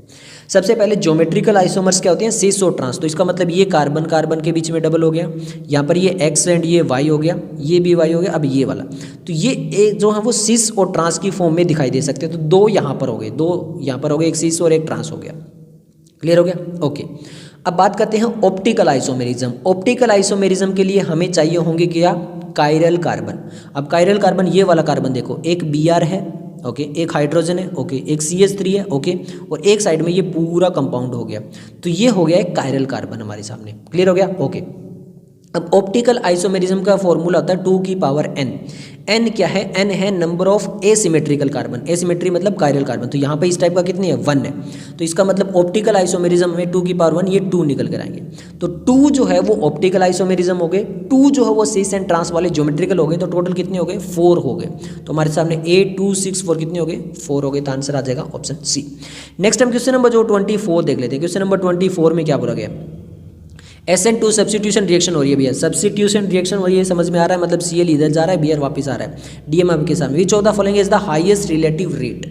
सबसे पहले ज्योमेट्रिकल आइसोमर्स क्या होते हैं, सिस और ट्रांस। तो इसका मतलब ये कार्बन कार्बन के बीच में डबल हो गया, यहाँ पर ये X एंड ये Y हो गया, ये भी Y हो गया। अब ये वाला, तो ये जो है वो सिस और ट्रांस की फॉर्म में दिखाई दे सकते हैं। तो दो यहाँ पर हो गए, दो यहाँ पर हो गए, एक सिस और एक ट्रांस हो गया। क्लियर हो गया, ओके। अब बात करते हैं ऑप्टिकल आइसोमेरिज्म। ऑप्टिकल आइसोमेरिज्म के लिए हमें चाहिए होंगे क्या, कायरल कार्बन। अब कायरल कार्बन, ये वाला कार्बन देखो, एक Br है, ओके, एक हाइड्रोजन है, ओके, एक CH3 है, ओके, और एक साइड में ये पूरा कंपाउंड हो गया, तो ये हो गया एक कायरल कार्बन हमारे सामने। क्लियर हो गया, ओके। अब ऑप्टिकल आइसोमेरिज्म का फॉर्मूला होता है 2 की पावर n। n क्या है, n है number of asymmetrical carbon. Asymmetry मतलब कायरल कार्बन, तो यहाँ पे इस टाइप का कितनी है, 1 है। तो इसका मतलब ऑप्टिकल आइसोमेरिज्म में 2 की पावर 1, ये 2 निकल कर आएंगे। तो 2 जो है वो ऑप्टिकल आइसोमेरिज्म हो गए, 2 जो है वो सिस एंड ट्रांस वाले ज्योमेट्रिकल हो गए। तो टोटल कितने हो गए, 4 हो गए। तो हमारे सामने 8 2 6 4 कितने हो गए, 4 हो गए। तो आंसर आ जाएगा ऑप्शन सी। नेक्स्ट हम क्वेश्चन नंबर जो 24 देख लेते हैं। क्वेश्चन नंबर 24 में क्या बोला गया, SN2 सब्स्टिट्यूशन रिएक्शन हो रही है भैया, सब्स्टिट्यूशन रिएक्शन हो रही है, समझ में आ रहा है, मतलब Cl इधर जा रहा है, Br वापस आ रहा है, DM आपके सामने। विच of the following is the highest relative rate.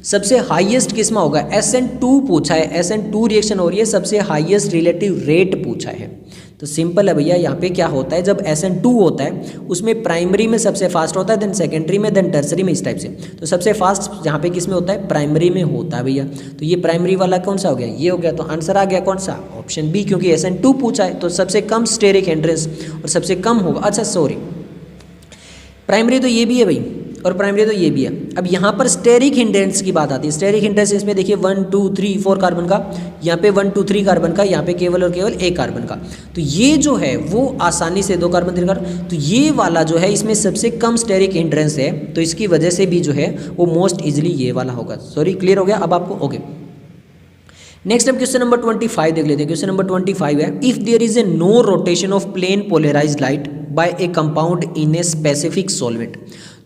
सबसे हाईएस्ट किसमें होगा, SN2 पूछा है, SN2 रिएक्शन हो रही है, सबसे हाईएस्ट रिलेटिव रेट पूछा है। तो सिंपल है भैया, यहाँ पे क्या होता है, जब SN2 होता है उसमें प्राइमरी में सबसे फास्ट होता है, देन सेकेंडरी में, देन टर्सरी में, इस टाइप से। तो सबसे फास्ट यहाँ पे किस में होता है, प्राइमरी में होता है भैया। तो ये प्राइमरी वाला कौन सा हो गया, ये हो गया। तो आंसर आ गया कौन सा, ऑप्शन बी, क्योंकि SN2 पूछा है तो सबसे कम स्टेरिक हिंड्रेंस और सबसे कम होगा। अच्छा सॉरी, प्राइमरी तो ये भी है भाई और प्राइमरी तो ये भी है। अब यहाँ पर स्टेरिक हिंड्रेंस की बात आती है। स्टेरिक हिंड्रेंस इसमें देखिए 1 2 3 4 कार्बन का, यहाँ पे 1 2 3 कार्बन का, यहाँ पे केवल और केवल एक कार्बन का। तो ये जो है वो आसानी से 2 कार्बन 3 कार्बन, तो ये वाला जो है इसमें सबसे कम स्टेरिक हिंड्रेंस है, तो इसकी वजह से भी जो है वो मोस्ट इजिली ये वाला होगा। सॉरी, क्लियर हो गया अब आपको, ओके। नेक्स्ट हम क्वेश्चन नंबर 25 देख लेते हैं। क्वेश्चन नंबर 25 है, if there is a no rotation of plane polarised light by a compound in a specific solvent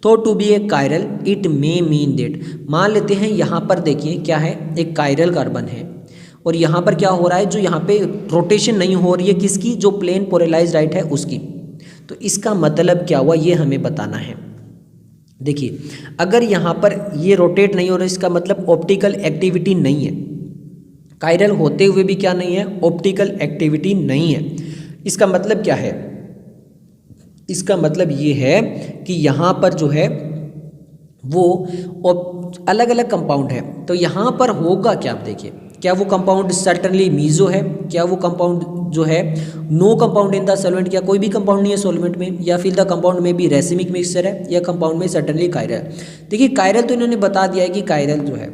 thought to be a chiral, it may mean that. मान लेते हैं यहाँ पर देखिए क्या है, एक कायरल कार्बन है और यहाँ पर क्या हो रहा है, जो यहाँ पे रोटेशन नहीं हो रही है किसकी, जो प्लेन पोलराइज्ड लाइट है उसकी। तो इसका मतलब क्या हुआ, ये हमें बताना है। देखिए अगर यहाँ पर ये रोटेट नहीं हो रहा, इसका मतलब ऑप्टिकल एक्टिविटी नहीं है। कायरल होते हुए भी क्या नहीं है, ऑप्टिकल एक्टिविटी नहीं है। इसका मतलब क्या है, इसका मतलब ये है कि यहाँ पर जो है वो अलग अलग कंपाउंड है, तो यहाँ पर होगा क्या, आप देखिए, क्या वो कंपाउंड सर्टनली मीजो है, क्या वो कंपाउंड जो है no compound in the solvent, क्या कोई भी कंपाउंड नहीं है सॉल्वेंट में, या फिर द कंपाउंड में भी रेसिमिक मिक्सचर है, या कंपाउंड में सर्टनली कायरल। देखिए कायरल तो इन्होंने बता दिया है कि कायरल जो है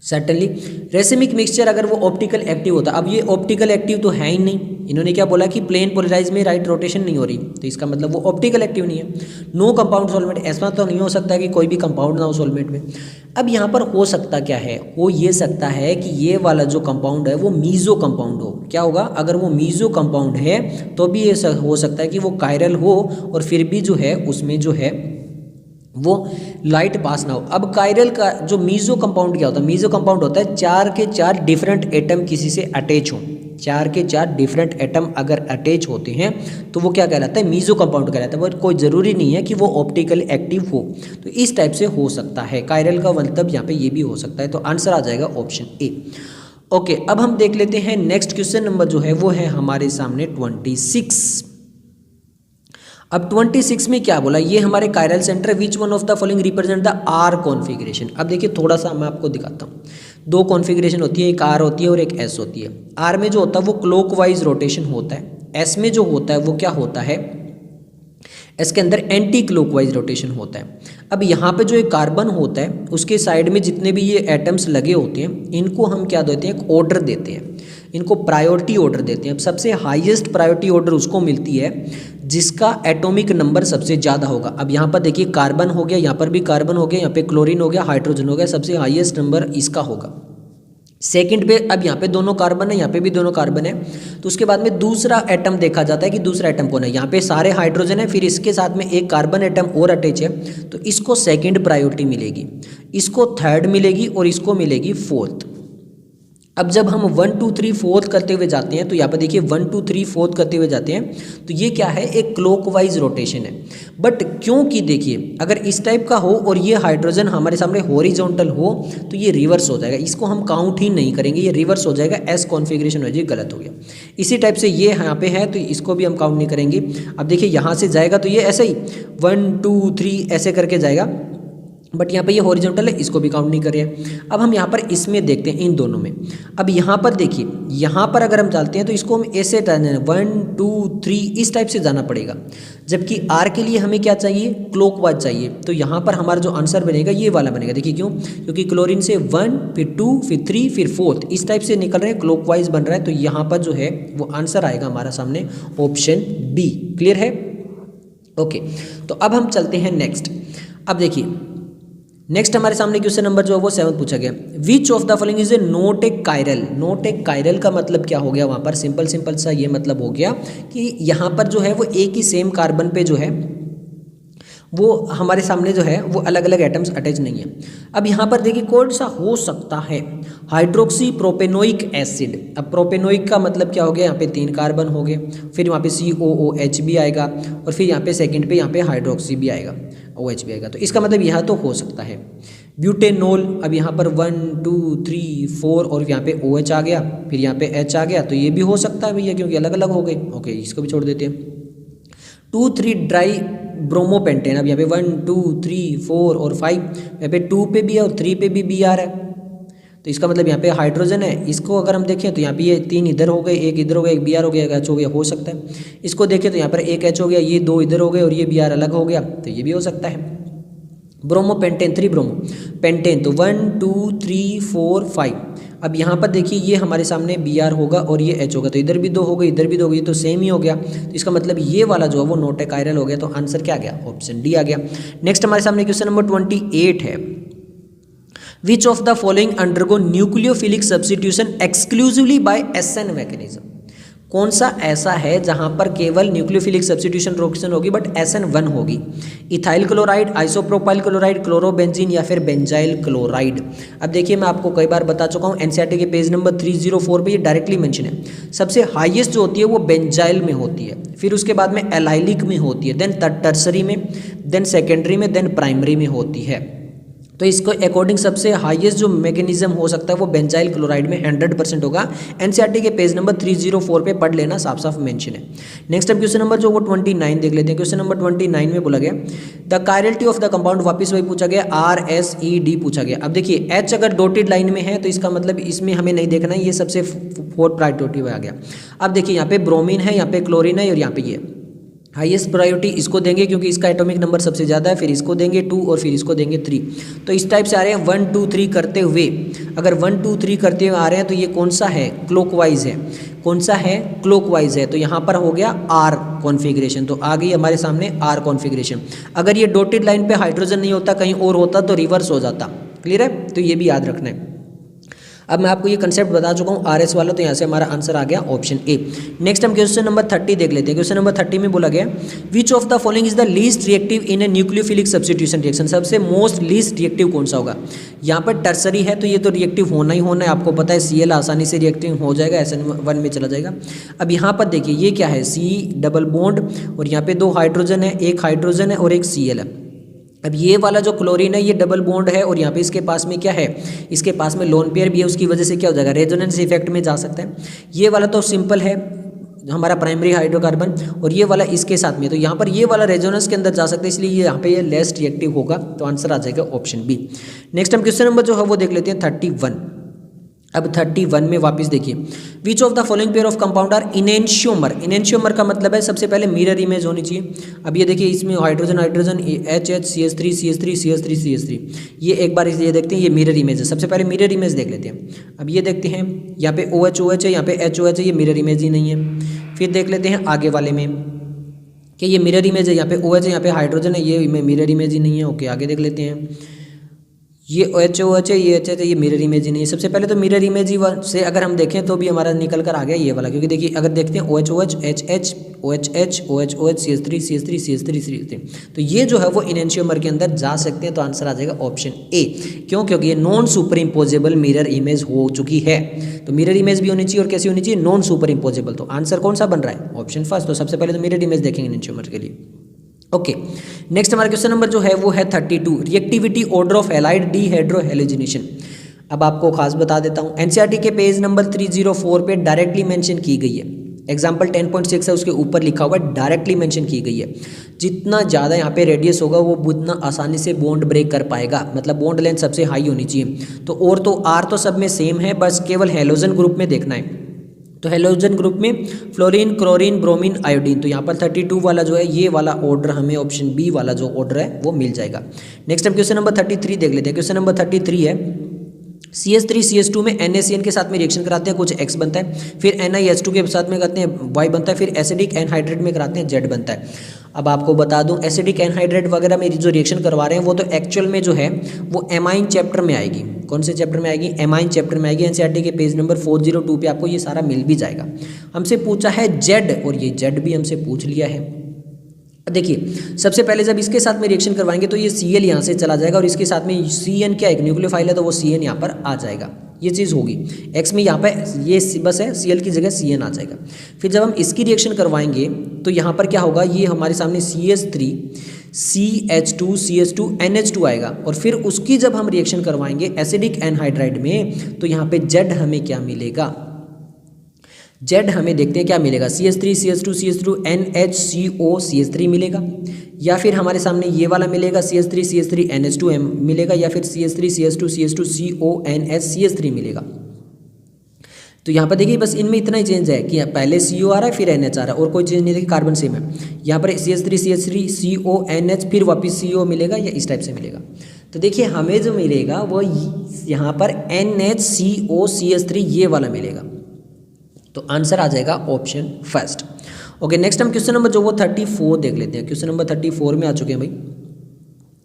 सर्टनली, रेसिमिक मिक्सचर अगर वो ऑप्टिकल एक्टिव होता, अब ये ऑप्टिकल एक्टिव तो है ही नहीं, इन्होंने क्या बोला कि प्लेन पोलराइज में राइट रोटेशन नहीं हो रही, तो इसका मतलब वो ऑप्टिकल एक्टिव नहीं है। नो कंपाउंड सॉल्वेंट, ऐसा तो नहीं हो सकता कि कोई भी कंपाउंड ना हो सॉल्वेंट में। अब यहाँ पर हो सकता क्या है, वो ये सकता है कि ये वाला जो कंपाउंड है वो मीजो कंपाउंड हो। क्या होगा, अगर वो मीजो कंपाउंड है तो भी ये हो सकता है कि वो कायरल हो और फिर भी जो है उसमें जो है वो लाइट पास ना हो। अब कायरल का जो मीजो कंपाउंड क्या होता है, मीजो कंपाउंड होता है 4 के 4 डिफरेंट एटम किसी से अटैच हो, 4 के 4 डिफरेंट एटम अगर अटैच होते हैं तो वो क्या कहलाता है, मीजो कंपाउंड कहलाता है। वो कोई ज़रूरी नहीं है कि वो ऑप्टिकली एक्टिव हो, तो इस टाइप से हो सकता है कायरल का मतलब यहाँ पे ये भी हो सकता है, तो आंसर आ जाएगा ऑप्शन ए। ओके, अब हम देख लेते हैं नेक्स्ट क्वेश्चन नंबर जो है वो है हमारे सामने 26। अब 26 में क्या बोला, ये हमारे chiral centre, which one of the following represent the R configuration. अब देखिए थोड़ा सा मैं आपको दिखाता हूँ, 2 कॉन्फ़िगरेशन होती है, एक आर होती है और एक एस होती है। आर में जो होता है वो क्लॉकवाइज रोटेशन होता है, एस में जो होता है वो क्या होता है, एस के अंदर एंटी क्लॉकवाइज रोटेशन होता है। अब यहाँ पे जो एक कार्बन होता है उसके साइड में जितने भी ये एटम्स लगे होते हैं इनको हम क्या देते हैं, एक ऑर्डर देते हैं, इनको प्रायोरिटी ऑर्डर देते हैं। अब सबसे हाईएस्ट प्रायोरिटी ऑर्डर उसको मिलती है जिसका एटॉमिक नंबर सबसे ज़्यादा होगा। अब यहाँ पर देखिए कार्बन हो गया, यहाँ पर भी कार्बन हो गया, यहाँ पे क्लोरीन हो गया, हाइड्रोजन हो गया, सबसे हाईएस्ट नंबर इसका होगा। सेकंड पे अब यहाँ पे दोनों कार्बन है, यहाँ पे भी दोनों कार्बन है, तो उसके बाद में दूसरा एटम देखा जाता है कि दूसरा एटम कौन है। यहाँ पे सारे हाइड्रोजन है, फिर इसके साथ में एक कार्बन एटम और अटैच है, तो इसको सेकंड प्रायोरिटी मिलेगी, इसको थर्ड मिलेगी और इसको मिलेगी फोर्थ। अब जब हम 1 2 3 4 करते हुए जाते हैं तो यहाँ पर देखिए 1 2 3 4 करते हुए जाते हैं तो ये क्या है, एक क्लॉकवाइज रोटेशन है। बट क्योंकि देखिए अगर इस टाइप का हो और ये हाइड्रोजन हमारे सामने हॉरिजॉन्टल हो तो ये रिवर्स हो जाएगा, इसको हम काउंट ही नहीं करेंगे, ये रिवर्स हो जाएगा, एस कॉन्फ़िगरेशन हो जाएगी, गलत हो गया। इसी टाइप से ये यहाँ पे है तो इसको भी हम काउंट नहीं करेंगे। अब देखिए यहाँ से जाएगा तो ये ऐसे ही 1 2 3 ऐसे करके जाएगा, बट यहाँ पे ये हॉरिजॉन्टल है, इसको भी काउंट नहीं करें। अब हम यहाँ पर इसमें देखते हैं इन दोनों में। अब यहाँ पर देखिए, यहाँ पर अगर हम चलते हैं तो इसको हम ऐसे 1 2 3 इस टाइप से जाना पड़ेगा, जबकि आर के लिए हमें क्या चाहिए, क्लॉकवाइज चाहिए। तो यहाँ पर हमारा जो आंसर बनेगा ये वाला बनेगा। देखिए क्यों, क्योंकि क्लोरीन से 1 फिर 2 फिर 3 फिर 4 इस टाइप से निकल रहे हैं, क्लॉकवाइज बन रहा है, तो यहाँ पर जो है वो आंसर आएगा हमारा सामने ऑप्शन बी। क्लियर है, ओके। तो अब हम चलते हैं नेक्स्ट। अब देखिए नेक्स्ट हमारे सामने क्वेश्चन नंबर जो है वो 7 पूछा गया, विच of the following is a not a chiral. Not a chiral का मतलब क्या हो गया, वहाँ पर सिंपल सा ये मतलब हो गया कि यहाँ पर जो है वो एक ही सेम कार्बन पे जो है वो हमारे सामने जो है वो अलग अलग एटम्स अटैच नहीं है। अब यहाँ पर देखिए कौन सा हो सकता है, हाइड्रोक्सी प्रोपेनोइक एसिड। अब प्रोपेनोइक का मतलब क्या हो गया, यहाँ पे 3 कार्बन हो गए, फिर वहाँ पे COOH भी आएगा और फिर यहाँ पे सेकंड पे यहाँ पे हाइड्रोक्सी भी आएगा, OH भी आएगा, तो इसका मतलब यहाँ तो हो सकता है ब्यूटेनोल। अब यहाँ पर 1 2 3 4 और यहाँ पे OH आ गया, फिर यहाँ पे H आ गया, तो ये भी हो सकता है भैया क्योंकि अलग अलग हो गए। ओके, इसको भी छोड़ देते हैं। 2 3 ड्राई ब्रोमोपेंटेन। अब यहाँ पे 1 2 3 4 और 5, यहाँ पे 2 पे भी है और 3 पे भी Br है, तो इसका मतलब यहाँ पे हाइड्रोजन है। इसको अगर हम देखें तो यहाँ पे ये 3 इधर हो गए, एक इधर हो गया, एक Br हो गया, एक H हो गया, हो सकता है। इसको देखें तो यहाँ पर एक H हो गया, ये 2 इधर हो गए और ये Br अलग हो गया, तो ये भी हो सकता है। ब्रोमोपेंटेन 3 ब्रोमोपेंटेन, तो 1 2 3 4 5। अब यहाँ पर देखिए ये हमारे सामने Br होगा और ये H होगा, तो इधर भी 2 हो गए, इधर भी 2 हो गई, तो सेम ही हो गया, तो इसका मतलब ये वाला जो है वो नॉट ए कायरल हो गया, तो आंसर क्या आ गया, ऑप्शन डी आ गया। नेक्स्ट हमारे सामने क्वेश्चन नंबर 28 है, which of the following undergo nucleophilic substitution exclusively by SN mechanism. कौन सा ऐसा है जहां पर केवल न्यूक्लियोफिलिक सब्स्टिट्यूशन रिएक्शन होगी बट SN1 होगी। Ethyl chloride, isopropyl chloride, chlorobenzene या फिर बेंजाइल क्लोराइड। अब देखिए मैं आपको कई बार बता चुका हूँ, NCERT के पेज नंबर 304 पे ये डायरेक्टली मेंशन है। सबसे हाईएस्ट जो होती है वो बेंजाइल में होती है, फिर उसके बाद में एलाइलिक में होती है, देन टर्सरी में, देन सेकेंडरी में, देन प्राइमरी में होती है। तो इसको अकॉर्डिंग सबसे हाईएस्ट जो मैकेनिज्म हो सकता है वो बेंजाइल क्लोराइड में 100% होगा। एनसीईआरटी के पेज नंबर 304 पे पढ़ लेना, साफ साफ मेंशन है। नेक्स्ट हम क्वेश्चन नंबर जो वो 29 देख लेते हैं। क्वेश्चन नंबर 29 में बोला गया the chirality of the compound, वापस वही पूछा गया, RSED पूछा गया। अब देखिए H अगर डॉटेड लाइन में है तो इसका मतलब इसमें हमें नहीं देखना है, ये सबसे 4th प्रायोरिटी में आ गया। अब देखिए यहाँ पे ब्रोमीन है, यहाँ पे क्लोरीन है और यहाँ पे ये हाईएस्ट प्रायोरिटी इसको देंगे क्योंकि इसका एटॉमिक नंबर सबसे ज़्यादा है, फिर इसको देंगे 2 और फिर इसको देंगे 3। तो इस टाइप से आ रहे हैं 1 2 3 करते हुए। अगर 1 2 3 करते हुए आ रहे हैं तो ये कौन सा है, क्लॉकवाइज है। कौन सा है, क्लॉकवाइज है। तो यहाँ पर हो गया R कॉन्फ़िगरेशन, तो आ गई हमारे सामने R कॉन्फ़िगरेशन। अगर ये डॉटेड लाइन पे हाइड्रोजन नहीं होता, कहीं और होता तो रिवर्स हो जाता। क्लियर है, तो ये भी याद रखना है। अब मैं आपको ये कंसेप्ट बता चुका हूँ RS वाला, तो यहाँ से हमारा आंसर आ गया ऑप्शन ए। नेक्स्ट हम क्वेश्चन नंबर 30 देख लेते हैं। क्वेश्चन नंबर 30 में बोला गया विच of the following is the least reactive in A nucleophilic substitution reaction. सबसे मोस्ट लीस्ट रिएक्टिव कौन सा होगा। यहाँ पर टर्सरी है तो ये तो रिएक्टिव होना ही होना है, आपको पता है Cl आसानी से रिएक्टिव हो जाएगा, SN1 में चला जाएगा। अब यहाँ पर देखिए ये क्या है, C डबल बॉन्ड और यहाँ पे 2 हाइड्रोजन है, एक हाइड्रोजन है और एक Cl है। अब ये वाला जो क्लोरीन है ये डबल बॉन्ड है और यहाँ पे इसके पास में क्या है, इसके पास में लोन पेयर भी है, उसकी वजह से क्या हो जाएगा, रेजोनेंस इफेक्ट में जा सकता है। ये वाला तो सिंपल है हमारा प्राइमरी हाइड्रोकार्बन और ये वाला इसके साथ में, तो यहाँ पर ये वाला रेजोनेंस के अंदर जा सकता है, इसलिए ये यहाँ पे ये लेस रिएक्टिव होगा, तो आंसर आ जाएगा ऑप्शन बी। नेक्स्ट हम क्वेश्चन नंबर जो है वो देख लेते हैं 31। अब 31 में वापस देखिए which of the following pair of compound are enantiomer. Enantiomer का मतलब है सबसे पहले मिरर इमेज होनी चाहिए। अब ये देखिए इसमें हाइड्रोजन हाइड्रोजन HH CH3 ये एक बार ये देखते हैं, ये मिरर इमेज है। सबसे पहले मिरर इमेज देख लेते हैं। अब ये देखते हैं यहाँ पे OH है, यहाँ पे HOH है, ये मिरर इमेज ही नहीं है। फिर देख लेते हैं आगे वाले में कि ये मिरर इमेज है, यहाँ पे OH है, यहाँ पे हाइड्रोजन है, ये मिरर इमेज ही नहीं है। ओके आगे देख लेते हैं, ये OH है, ये HH है, ये मिरर इमेज ही नहीं है। सबसे पहले तो मिरर इमेज ही से अगर हम देखें तो भी हमारा निकल कर आ गया ये वाला, क्योंकि देखिए अगर देखते हैं OH HH OH OH CH3 तो ये जो है वो इनेंशियोमर के अंदर जा सकते हैं, तो आंसर आ जाएगा ऑप्शन ए। क्यों, क्योंकि ये non super imposable mirror image हो चुकी है। तो मिरर इमेज भी होनी चाहिए और कैसी होनी चाहिए, नॉन सुपर इम्पोजेबल। तो आंसर कौन सा बन रहा है, ऑप्शन फर्स्ट। तो सबसे पहले तो मिरर इमेज देखेंगे इनेंशियोमर के लिए। ओके नेक्स्ट हमारा क्वेश्चन नंबर जो है वो है 32 reactivity order of halide dehydrohalogenation. अब आपको खास बता देता हूँ, एनसीईआरटी के पेज नंबर 304 पे डायरेक्टली मेंशन की गई है। एग्जाम्पल 10.6 है, उसके ऊपर लिखा हुआ है, डायरेक्टली मेंशन की गई है। जितना ज़्यादा यहाँ पे रेडियस होगा वो उतना आसानी से बॉन्ड ब्रेक कर पाएगा, मतलब बॉन्ड लेंथ सबसे हाई होनी चाहिए। तो और तो आर तो सब में सेम है, बस केवल हेलोजन ग्रुप में देखना है। तो हेलोजन ग्रुप में फ्लोरीन क्लोरीन ब्रोमीन आयोडीन, तो यहाँ पर 32 वाला जो है ये वाला ऑर्डर हमें ऑप्शन बी वाला जो ऑर्डर है वो मिल जाएगा। नेक्स्ट हम क्वेश्चन नंबर 33 देख लेते हैं। क्वेश्चन नंबर 33 है CH3CH2 में NaCN के साथ में रिएक्शन कराते हैं, कुछ X बनता है, फिर NiH2 के साथ में करते हैं Y बनता है, फिर एसिडिक एनहाइड्रेट में कराते हैं Z बनता है। अब आपको बता दूं एसिडिक एनहाइड्रेट वगैरह में जो रिएक्शन करवा रहे हैं वो तो एक्चुअल में जो है वो एमाइन चैप्टर में आएगी। कौन से चैप्टर में आएगी, एमाइन चैप्टर में आएगी। एनसीईआरटी के पेज नंबर 402 पे आपको ये सारा मिल भी जाएगा। हमसे पूछा है Z और ये Z भी हमसे पूछ लिया है। देखिए सबसे पहले जब इसके साथ में रिएक्शन करवाएंगे तो ये Cl यहाँ से चला जाएगा और इसके साथ में CN क्या एक न्यूक्लियोफाइल है तो वो CN यहाँ पर आ जाएगा, ये चीज़ होगी। X में यहाँ पे ये बस है, Cl की जगह CN आ जाएगा। फिर जब हम इसकी रिएक्शन करवाएंगे तो यहाँ पर क्या होगा, ये हमारे सामने CH3 CH2 CH2 NH2 आएगा और फिर उसकी जब हम रिएक्शन करवाएंगे एसिडिक एनहाइड्राइड में तो यहाँ पे Z हमें क्या मिलेगा, Z हमें देखते हैं क्या मिलेगा, CH3 CH2 CH2 NHCO CH3 मिलेगा, या फिर हमारे सामने ये वाला मिलेगा CH3 CH3 NH2 मिलेगा, या फिर CH3 CH2 CH2 CONH CH3 मिलेगा। तो यहाँ पर देखिए बस इनमें इतना ही चेंज है कि पहले CO आ रहा है फिर NH आ रहा है और कोई चेंज नहीं है, कार्बन सेम है। यहाँ पर CH3 CH3 CONH फिर वापस CO मिलेगा या इस टाइप से मिलेगा। तो देखिए हमें जो मिलेगा वो यहाँ पर NHCO CH3 ये वाला मिलेगा, तो आंसर आ जाएगा ऑप्शन फर्स्ट। ओके नेक्स्ट हम क्वेश्चन नंबर जो वो 34 देख लेते हैं। क्वेश्चन नंबर 34 में आ चुके हैं भाई,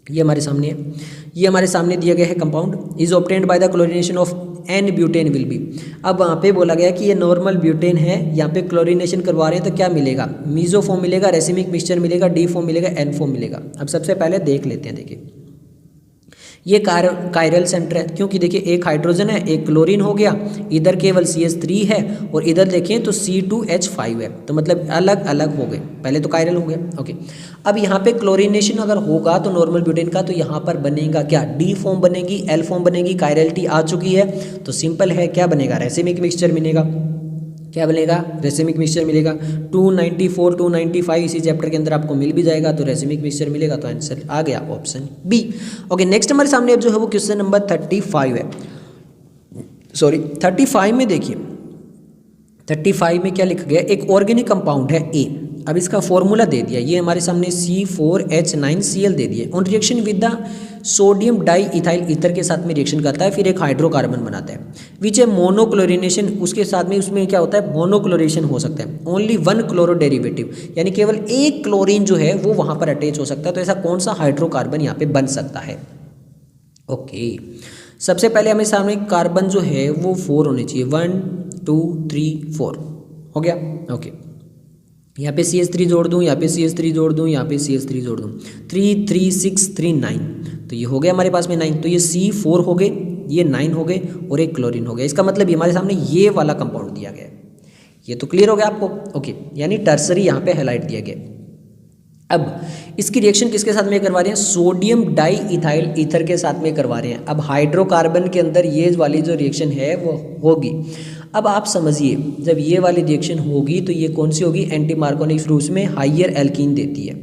ये हमारे सामने है, ये हमारे सामने दिया गया है compound is obtained by the chlorination of N butane will be. अब वहाँ पे बोला गया कि ये नॉर्मल ब्यूटेन है, यहाँ पे क्लोरीनेशन करवा रहे हैं तो क्या मिलेगा, मीजो फॉर्म मिलेगा, रेसिमिक मिक्सचर मिलेगा, डी फॉर्म मिलेगा, N फॉर्म मिलेगा। अब सबसे पहले देख लेते हैं, देखिए ये कायरल सेंटर है, क्योंकि देखिए एक हाइड्रोजन है, एक क्लोरीन हो गया, इधर केवल CH3 है और इधर देखें तो C2H5 है, तो मतलब अलग अलग हो गए, पहले तो कायरल हो गया। ओके, अब यहाँ पे क्लोरीनेशन अगर होगा तो नॉर्मल ब्यूटेन का, तो यहाँ पर बनेगा क्या, D फॉर्म बनेगी, L फॉर्म बनेगी, कायरलिटी आ चुकी है, तो सिंपल है, क्या बनेगा, रेसिमिक मिक्सचर मिलेगा। क्या बनेगा, रेसिमिक मिक्सचर मिलेगा। 294 295 इसी चैप्टर के अंदर आपको मिल भी जाएगा, तो रेसिमिक मिक्सचर मिलेगा, तो आंसर आ गया ऑप्शन बी। ओके, नेक्स्ट हमारे सामने अब जो है वो क्वेश्चन नंबर 35 है, सॉरी 35 में देखिए, 35 में क्या लिखा गया, एक ऑर्गेनिक कंपाउंड है ए, अब इसका फॉर्मूला दे दिया, ये हमारे सामने C4H9Cl दे दिए, on reaction with the sodium di ethyl ether के साथ में रिएक्शन करता है, फिर एक हाइड्रोकार्बन बनाता है, विच है मोनोक्लोरिनेशन, उसके साथ में उसमें क्या होता है, मोनोक्लोरेशन हो सकता है, ओनली वन क्लोरो डेरिवेटिव, यानी केवल एक क्लोरीन जो है वो वहाँ पर अटैच हो सकता है, तो ऐसा कौन सा हाइड्रोकार्बन यहाँ पे बन सकता है। ओके, सबसे पहले हमें सामने कार्बन जो है वो 4 होने चाहिए, 1 2 3 4 हो गया। ओके, यहाँ पे CH3 जोड़ दूँ, यहाँ पे CH3 जोड़ दूँ, यहाँ पे CH3 जोड़ दूँ, 3 3 6 3 9, तो ये हो गया हमारे पास में 9, तो ये C4 हो गए, ये 9 हो गए और एक क्लोरीन हो गया, इसका मतलब ये हमारे सामने ये वाला कंपाउंड दिया गया है, ये तो क्लियर हो गया आपको। ओके, यानी टर्सरी यहाँ पे हाईलाइट दिया गया। अब इसकी रिएक्शन किसके साथ में करवा रहे हैं, सोडियम डाई इथाइल ईथर के साथ में करवा रहे हैं। अब हाइड्रोकार्बन के अंदर ये वाली जो रिएक्शन है वो होगी। अब आप समझिए, जब ये वाली रिएक्शन होगी तो ये कौन सी होगी, एंटी मार्कोनिक्स रूल्स में हाइयर एल्कीन देती है,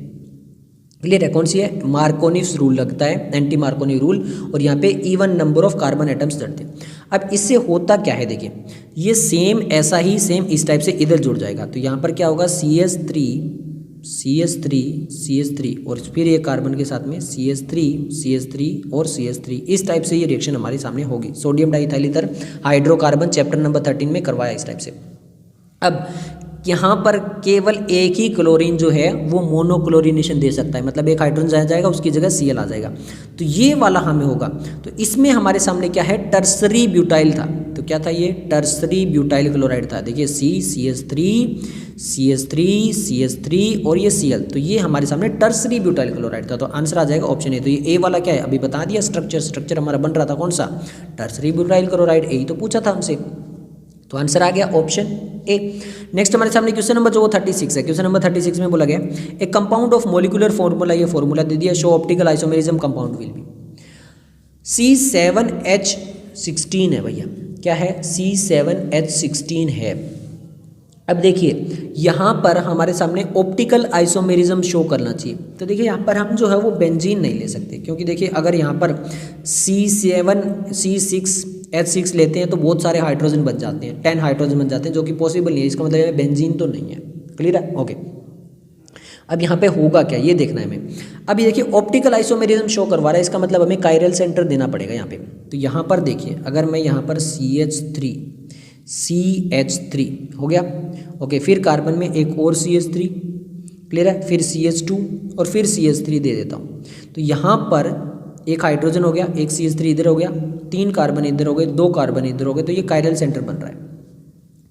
क्लियर है, कौन सी है, मार्कोनिक्स रूल लगता है, एंटी मार्कोनी रूल, और यहाँ पे even number of carbon atoms धरते हैं। अब इससे होता क्या है, देखिए ये सेम ऐसा ही सेम इस टाइप से इधर जुड़ जाएगा, तो यहाँ पर क्या होगा, CH3 और फिर ये कार्बन के साथ में CH3 और CH3, इस टाइप से ये रिएक्शन हमारे सामने होगी। Sodium diethyl ether hydrocarbon chapter number 13 में करवाया इस टाइप से। अब यहाँ पर केवल एक ही क्लोरीन जो है वो मोनोक्लोरिनेशन दे सकता है, मतलब एक हाइड्रोजन जाएगा उसकी जगह Cl आ जाएगा, तो ये वाला हमें होगा। तो इसमें हमारे सामने क्या है, टर्सरी ब्यूटाइल था, तो क्या था ये, टर्सरी ब्यूटाइल क्लोराइड था। देखिए CH3 और ये Cl, तो ये हमारे सामने टर्सरी ब्यूटाइल क्लोराइड था, तो आंसर आ जाएगा ऑप्शन ए। तो ये ए वाला क्या है, अभी बता दिया, स्ट्रक्चर हमारा बन रहा था कौन सा, टर्सरी ब्यूटाइल क्लोराइड, यही तो पूछा था हमसे, तो आंसर आ गया ऑप्शन ए। नेक्स्ट हमारे सामने क्वेश्चन नंबर जो वो 36 है, क्वेश्चन नंबर 36 में बोला गया एक कंपाउंड ऑफ मॉलिक्यूलर फॉर्मूला, ये फॉर्मूला दे दिया, show optical isomerism compound will be C7H16 है भैया, क्या है, C7H16 है। अब देखिए यहाँ पर हमारे सामने ऑप्टिकल आइसोमेरिज्म शो करना चाहिए, तो देखिए यहाँ पर हम जो है वो बेंजीन नहीं ले सकते, क्योंकि देखिए अगर यहाँ पर C6H6 लेते हैं तो बहुत सारे हाइड्रोजन बन जाते हैं, 10 हाइड्रोजन बन जाते हैं, जो कि पॉसिबल नहीं है, इसका मतलब बेंजीन तो नहीं है, क्लियर है। ओके, अब यहाँ पे होगा क्या ये देखना है हमें। अब ये देखिए ऑप्टिकल आइसोमेरिज्म शो करवा रहा है, इसका मतलब हमें कायरल सेंटर देना पड़ेगा यहाँ पे। तो यहाँ पर देखिए अगर मैं यहाँ पर CH3 हो गया, ओके, फिर कार्बन में एक और CH3, क्लियर है, फिर CH2 और फिर CH3 दे देता हूँ, तो यहाँ पर एक हाइड्रोजन हो गया, एक CH3 इधर हो गया, 3 कार्बन इधर हो गए, 2 कार्बन इधर हो गए, तो ये कायरल सेंटर बन रहा है।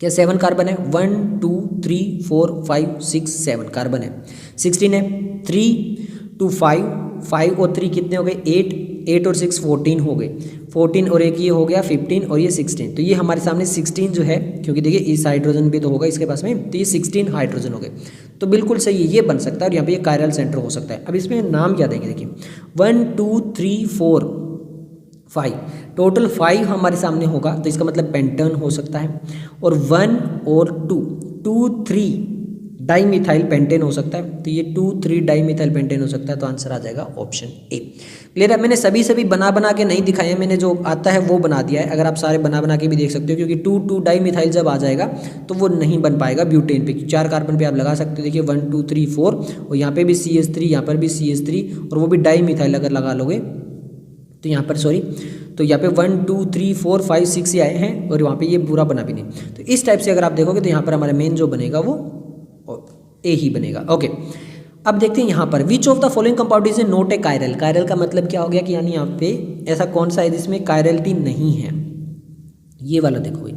क्या 7 कार्बन है, 1 2 3 4 5 6 7 कार्बन है, 16 है, 3 2 5 और 3 कितने हो गए, 8 और 6 14 हो गए, 14 और एक ये हो गया 15 और ये 16, तो ये हमारे सामने 16 जो है, क्योंकि देखिए इस हाइड्रोजन भी तो होगा इसके पास में, तो ये 16 हाइड्रोजन हो गए, तो बिल्कुल सही है, ये बन सकता है, और यहाँ पे ये कायरल सेंटर हो सकता है। अब इसमें नाम क्या देंगे, देखिए 1 2 3 4 5, टोटल 5 हमारे सामने होगा, तो इसका मतलब पेंटन हो सकता है, और 1 और 2 3 डाइमिथाइल पेंटेन हो सकता है, तो ये 2 3 डाइमिथाइल पेंटेन हो सकता है, तो आंसर आ जाएगा ऑप्शन ए। क्लियर है, मैंने सभी बना के नहीं दिखाए हैं, मैंने जो आता है वो बना दिया है, अगर आप सारे बना के भी देख सकते हो, क्योंकि 2 डाइमिथाइल जब आ जाएगा तो वो नहीं बन पाएगा ब्यूटेन पे, 4 कार्बन पे आप लगा सकते हो, देखिए 1 2 3 4 और यहाँ पे भी CH3, यहाँ पर भी CH3 और वो भी डाइमिथाइल अगर लगा लोगे तो यहाँ पर तो यहाँ पे 1 2 3 4 5 6 ही आए हैं, और वहाँ पे ये पूरा बना भी नहीं, तो इस टाइप से अगर आप देखोगे तो यहाँ पर हमारा मेन जो बनेगा वो ए ही बनेगा। ओके, अब देखते हैं यहाँ पर विच of the following compound is not a chiral. Chiral का मतलब क्या हो गया कि यानी यहाँ पे ऐसा कौन सा है जिसमें कायरलिटी नहीं है, ये वाला देखो भाई,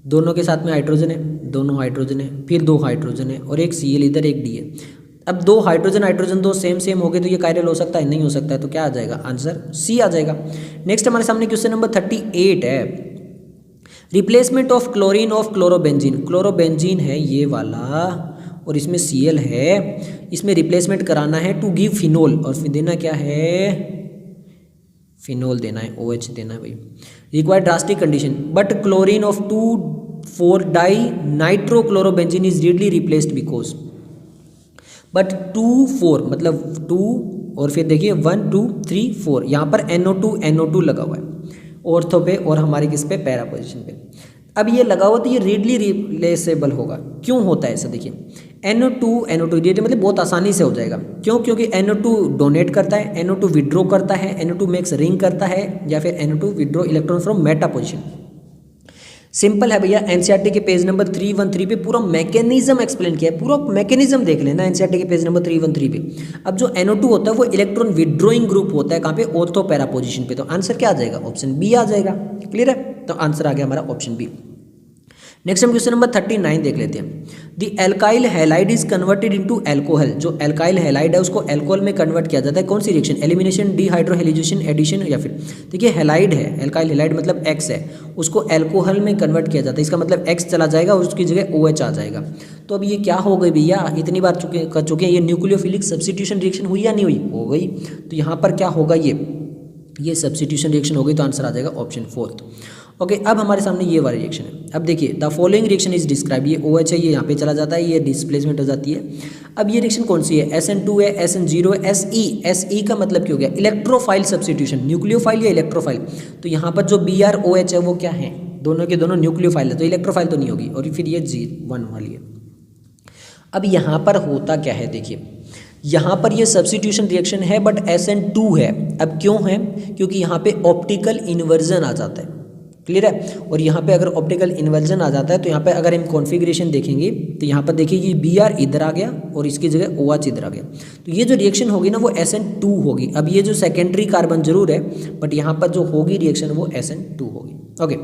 दोनों के साथ में हाइड्रोजन है, दोनों हाइड्रोजन है, फिर 2 हाइड्रोजन है और एक Cl इधर एक D है, अब दो हाइड्रोजन हाइड्रोजन दो सेम सेम हो गए तो ये कायरल हो सकता है? नहीं हो सकता है। तो क्या आ जाएगा आंसर? सी आ जाएगा। नेक्स्ट हमारे सामने क्वेश्चन नंबर 38 है, replacement of chlorine of chlorobenzene. Chlorobenzene है ये वाला और इसमें Cl है, इसमें रिप्लेसमेंट कराना है टू गिव फिनोल, और फिर देना क्या है? फिनोल देना है, OH देना है भाई। Required drastic condition, but chlorine of 2,4 di nitrochlorobenzene is readily replaced because, but 2,4 मतलब 2 और फिर देखिए 1 2 3 4 यहाँ पर NO2 लगा हुआ है ऑर्थो पे और हमारे किस पे? पैरा पोजिशन पे। अब ये लगा हुआ तो ये रीडली रिप्लेसेबल होगा। क्यों होता है ऐसा? देखिए NO2 ये मतलब बहुत आसानी से हो जाएगा। क्यों? क्योंकि NO2 डोनेट करता है, NO2 विड्रॉ करता है, NO2 मेक्स रिंग करता है, या फिर NO2 withdraw electron from Meta position. Simple है भैया। एनसीईआरटी के पेज नंबर 313 पे पूरा मैकेनिज्म एक्सप्लेन किया है, पूरा मैकेनिज्म देख लेना एनसीईआरटी के पेज नंबर 313 पे। अब जो NO2 होता है वो इलेक्ट्रॉन विड्रॉइंग ग्रुप होता है, कहाँ पे? ऑर्थो पैरा पोजिशन पे। तो आंसर क्या आ जाएगा? ऑप्शन बी आ जाएगा। क्लियर है? तो आंसर आ गया हमारा ऑप्शन बी। नेक्स्ट हम क्वेश्चन नंबर 39 देख लेते हैं। The alkyl halide is converted into alcohol. जो एल्काइल हैलाइड है उसको अल्कोहल में कन्वर्ट किया जाता है। कौन सी रिएक्शन? एलिमिनेशन, डिहाइड्रोहेलिजेशन, एडिशन, या फिर देखिए हैलाइड है, एल्काइल हैलाइड मतलब X है, उसको अल्कोहल में कन्वर्ट किया जाता है। इसका मतलब X चला जाएगा और उसकी जगह OH आ जाएगा। तो अब ये क्या हो गई भैया? इतनी बार कर चुके हैं, ये न्यूक्लियोफिलिक सब्स्टिट्यूशन रिएक्शन हुई या नहीं हुई? हो गई। तो यहाँ पर क्या होगा? ये सब्स्टिट्यूशन रिएक्शन हो गई, तो आंसर आ जाएगा ऑप्शन 4। ओके, अब हमारे सामने ये वाला रिएक्शन है। अब देखिए the following reaction is describe, ये OH है, ये यहाँ पे चला जाता है, ये डिस्प्लेसमेंट हो जाती है। अब ये रिएक्शन कौन सी है? SN2 है, SN0 है, SE का मतलब क्या हो गया? Electrophile substitution. न्यूक्लियोफाइल या इलेक्ट्रोफाइल? तो यहाँ पर जो BrOH है वो क्या है? दोनों के दोनों न्यूक्लियोफाइल है, तो इलेक्ट्रोफाइल तो नहीं होगी। और फिर ये G1 वाली है। अब यहाँ पर होता क्या है? देखिए यहाँ पर ये सब्स्टिट्यूशन रिएक्शन है बट SN2 है। अब क्यों है? क्योंकि यहाँ पे ऑप्टिकल इन्वर्जन आ जाता है। क्लियर है? और यहाँ पे अगर ऑप्टिकल इन्वर्जन आ जाता है तो यहाँ पे अगर हम कॉन्फ़िगरेशन देखेंगे तो यहाँ पर देखिए ये Br इधर आ गया और इसकी जगह OH इधर आ गया। तो ये जो रिएक्शन होगी ना वो SN2 होगी। अब ये जो सेकेंडरी कार्बन जरूर है बट यहाँ पर जो होगी रिएक्शन वो SN2 होगी। ओके,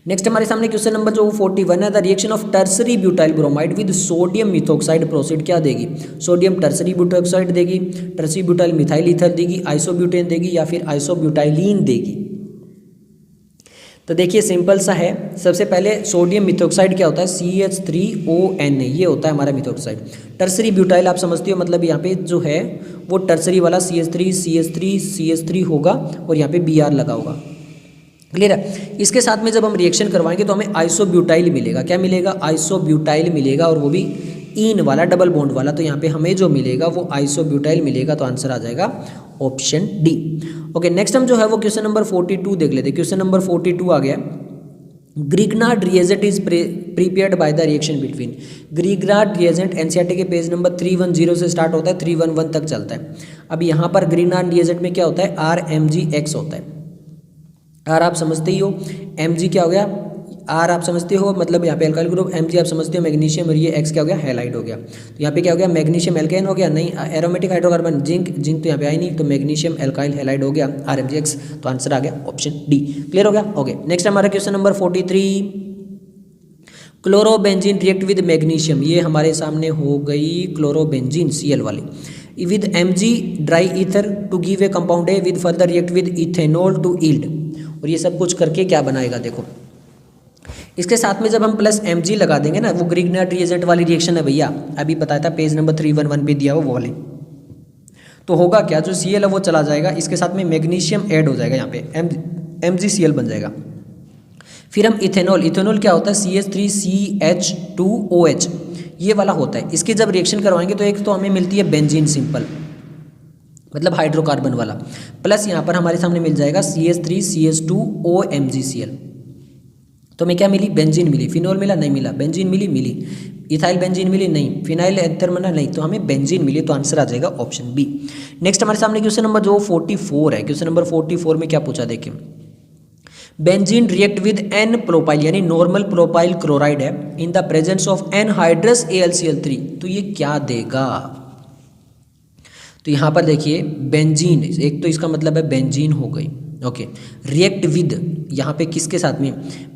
नेक्स्ट हमारे सामने क्वेश्चन नंबर जो 41 है, the reaction of tertiary butyl bromide with sodium methoxide proceed क्या देगी? सोडियम टर्सरी ब्यूटॉक्साइड देगी, टर्सरी ब्यूटाइल मिथाइल ईथर देगी, आइसोब्यूटेन देगी, या फिर आइसोब्यूटाइलिन देगी? तो देखिए सिंपल सा है। सबसे पहले सोडियम मिथॉक्साइड क्या होता है? CH3ON, ये होता है हमारा मिथॉक्साइड। टर्सरी ब्यूटाइल आप समझते हो, मतलब यहाँ पे जो है वो टर्सरी वाला CH3 होगा और यहाँ पे Br लगा होगा। क्लियर है? इसके साथ में जब हम रिएक्शन करवाएंगे तो हमें आइसोब्यूटाइल मिलेगा। क्या मिलेगा? आइसोब्यूटाइल मिलेगा, और वो भी इन वाला, डबल बॉन्ड वाला। तो यहाँ पे हमें जो मिलेगा वो आइसोब्यूटाइल मिलेगा। तो आंसर आ जाएगा ऑप्शन डी। ओके, नेक्स्ट हम जो है वो क्वेश्चन नंबर 42 देख लेते हैं। क्वेश्चन नंबर 42 आ गया, Grignard reagent is prepared by the reaction between. Grignard reagent NCERT के पेज नंबर 310 से स्टार्ट होता है, 311 तक चलता है। अब यहाँ पर ग्रिग्नार्ड रिएजेंट में क्या होता है? RMgX होता है। R आप समझते ही हो, Mg क्या हो गया? R आप समझते हो, मतलब यहाँ पे एल्काइल ग्रुप। Mg आप समझते हो मैग्नीशियम, और ये X क्या हो गया? हैलाइड हो गया। तो यहाँ पे क्या हो गया? मैग्नीशियम एल्केन हो गया। नहीं, एरोमेटिक हाइड्रोकार्बन जिंक तो यहाँ पे आई नहीं, तो मैग्नीशियम एल्काइल हैलाइड हो गया, RMgX। तो आंसर आ गया ऑप्शन डी। क्लियर हो गया? ओके, नेक्स्ट हमारा question number 43, chlorobenzene react with magnesium. ये हमारे सामने हो गई क्लोरोबेंजीन Cl वाली with Mg dry ether to give a compound A with further react with ethanol to yield. और ये सब कुछ करके क्या बनाएगा? देखो इसके साथ में जब हम प्लस Mg लगा देंगे ना, वो ग्रिग्नार्ड रिएजेंट वाली रिएक्शन है भैया, अभी बताया था पेज नंबर 311 पे दिया वो वाली। तो होगा क्या? जो Cl है वो चला जाएगा, इसके साथ में मैग्नीशियम ऐड हो जाएगा, यहाँ पे MgCl बन जाएगा। फिर हम इथेनॉल क्या होता है? CH3CH2OH, ये वाला होता है। इसकी जब रिएक्शन करवाएंगे तो एक तो हमें मिलती है बेंजीन सिंपल, मतलब हाइड्रोकार्बन वाला, प्लस यहाँ पर हमारे सामने मिल जाएगा CH3CH2OMgCl। तो हमें क्या मिली? बेंजीन मिली। फिनोल मिला? नहीं मिला। बेंजीन मिली। इथाइल बेंजीन मिली? नहीं। फिनाइल एथर मिला? नहीं। तो हमें बेंजीन मिली। तो आंसर आ जाएगा ऑप्शन बी। नेक्स्ट हमारे सामने क्वेश्चन नंबर जो 44 है। क्वेश्चन नंबर 44 में क्या पूछा देखिए, benzene react with N propyl, यानी नॉर्मल प्रोपाइल क्लोराइड है, in the presence of anhydrous AlCl3। तो ये क्या देगा? तो यहाँ पर देखिए बेंजीन, एक तो इसका मतलब है बेंजीन हो गई, ओके, रिएक्ट विद यहाँ पे किसके साथ में,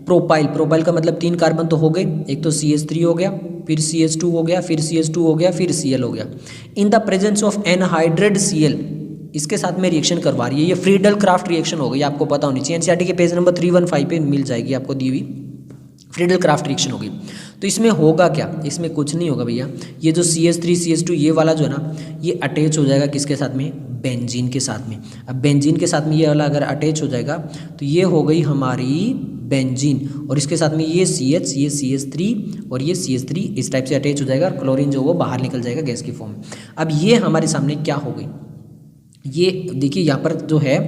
प्रोपाइल। प्रोपाइल का मतलब 3 कार्बन तो हो गए, एक तो CH3 हो गया, फिर CH2 हो गया, फिर CH2 हो गया, फिर Cl हो गया। In the presence of anhydride Cl, इसके साथ में रिएक्शन करवा रही है। ये फ्रीडल क्राफ्ट रिएक्शन हो गई, आपको पता होनी चाहिए, एनसीईआरटी के पेज नंबर 315 पे मिल जाएगी आपको दी हुई। फ्रीडल क्राफ्ट रिएक्शन होगी। तो इसमें होगा क्या, इसमें कुछ नहीं होगा भैया, ये जो CH3 CH2 ये वाला जो है ना, ये अटैच हो जाएगा किसके साथ में, बेंजीन के साथ में। अब बेंजीन के साथ में ये वाला अगर अटैच हो जाएगा तो ये हो गई हमारी बेंजीन, और इसके साथ में ये CH, ये CH3 और ये CH3 इस टाइप से अटैच हो जाएगा, और क्लोरीन जो वो बाहर निकल जाएगा गैस की फॉर्म में। अब ये हमारे सामने क्या हो गई, ये देखिए यहाँ पर जो है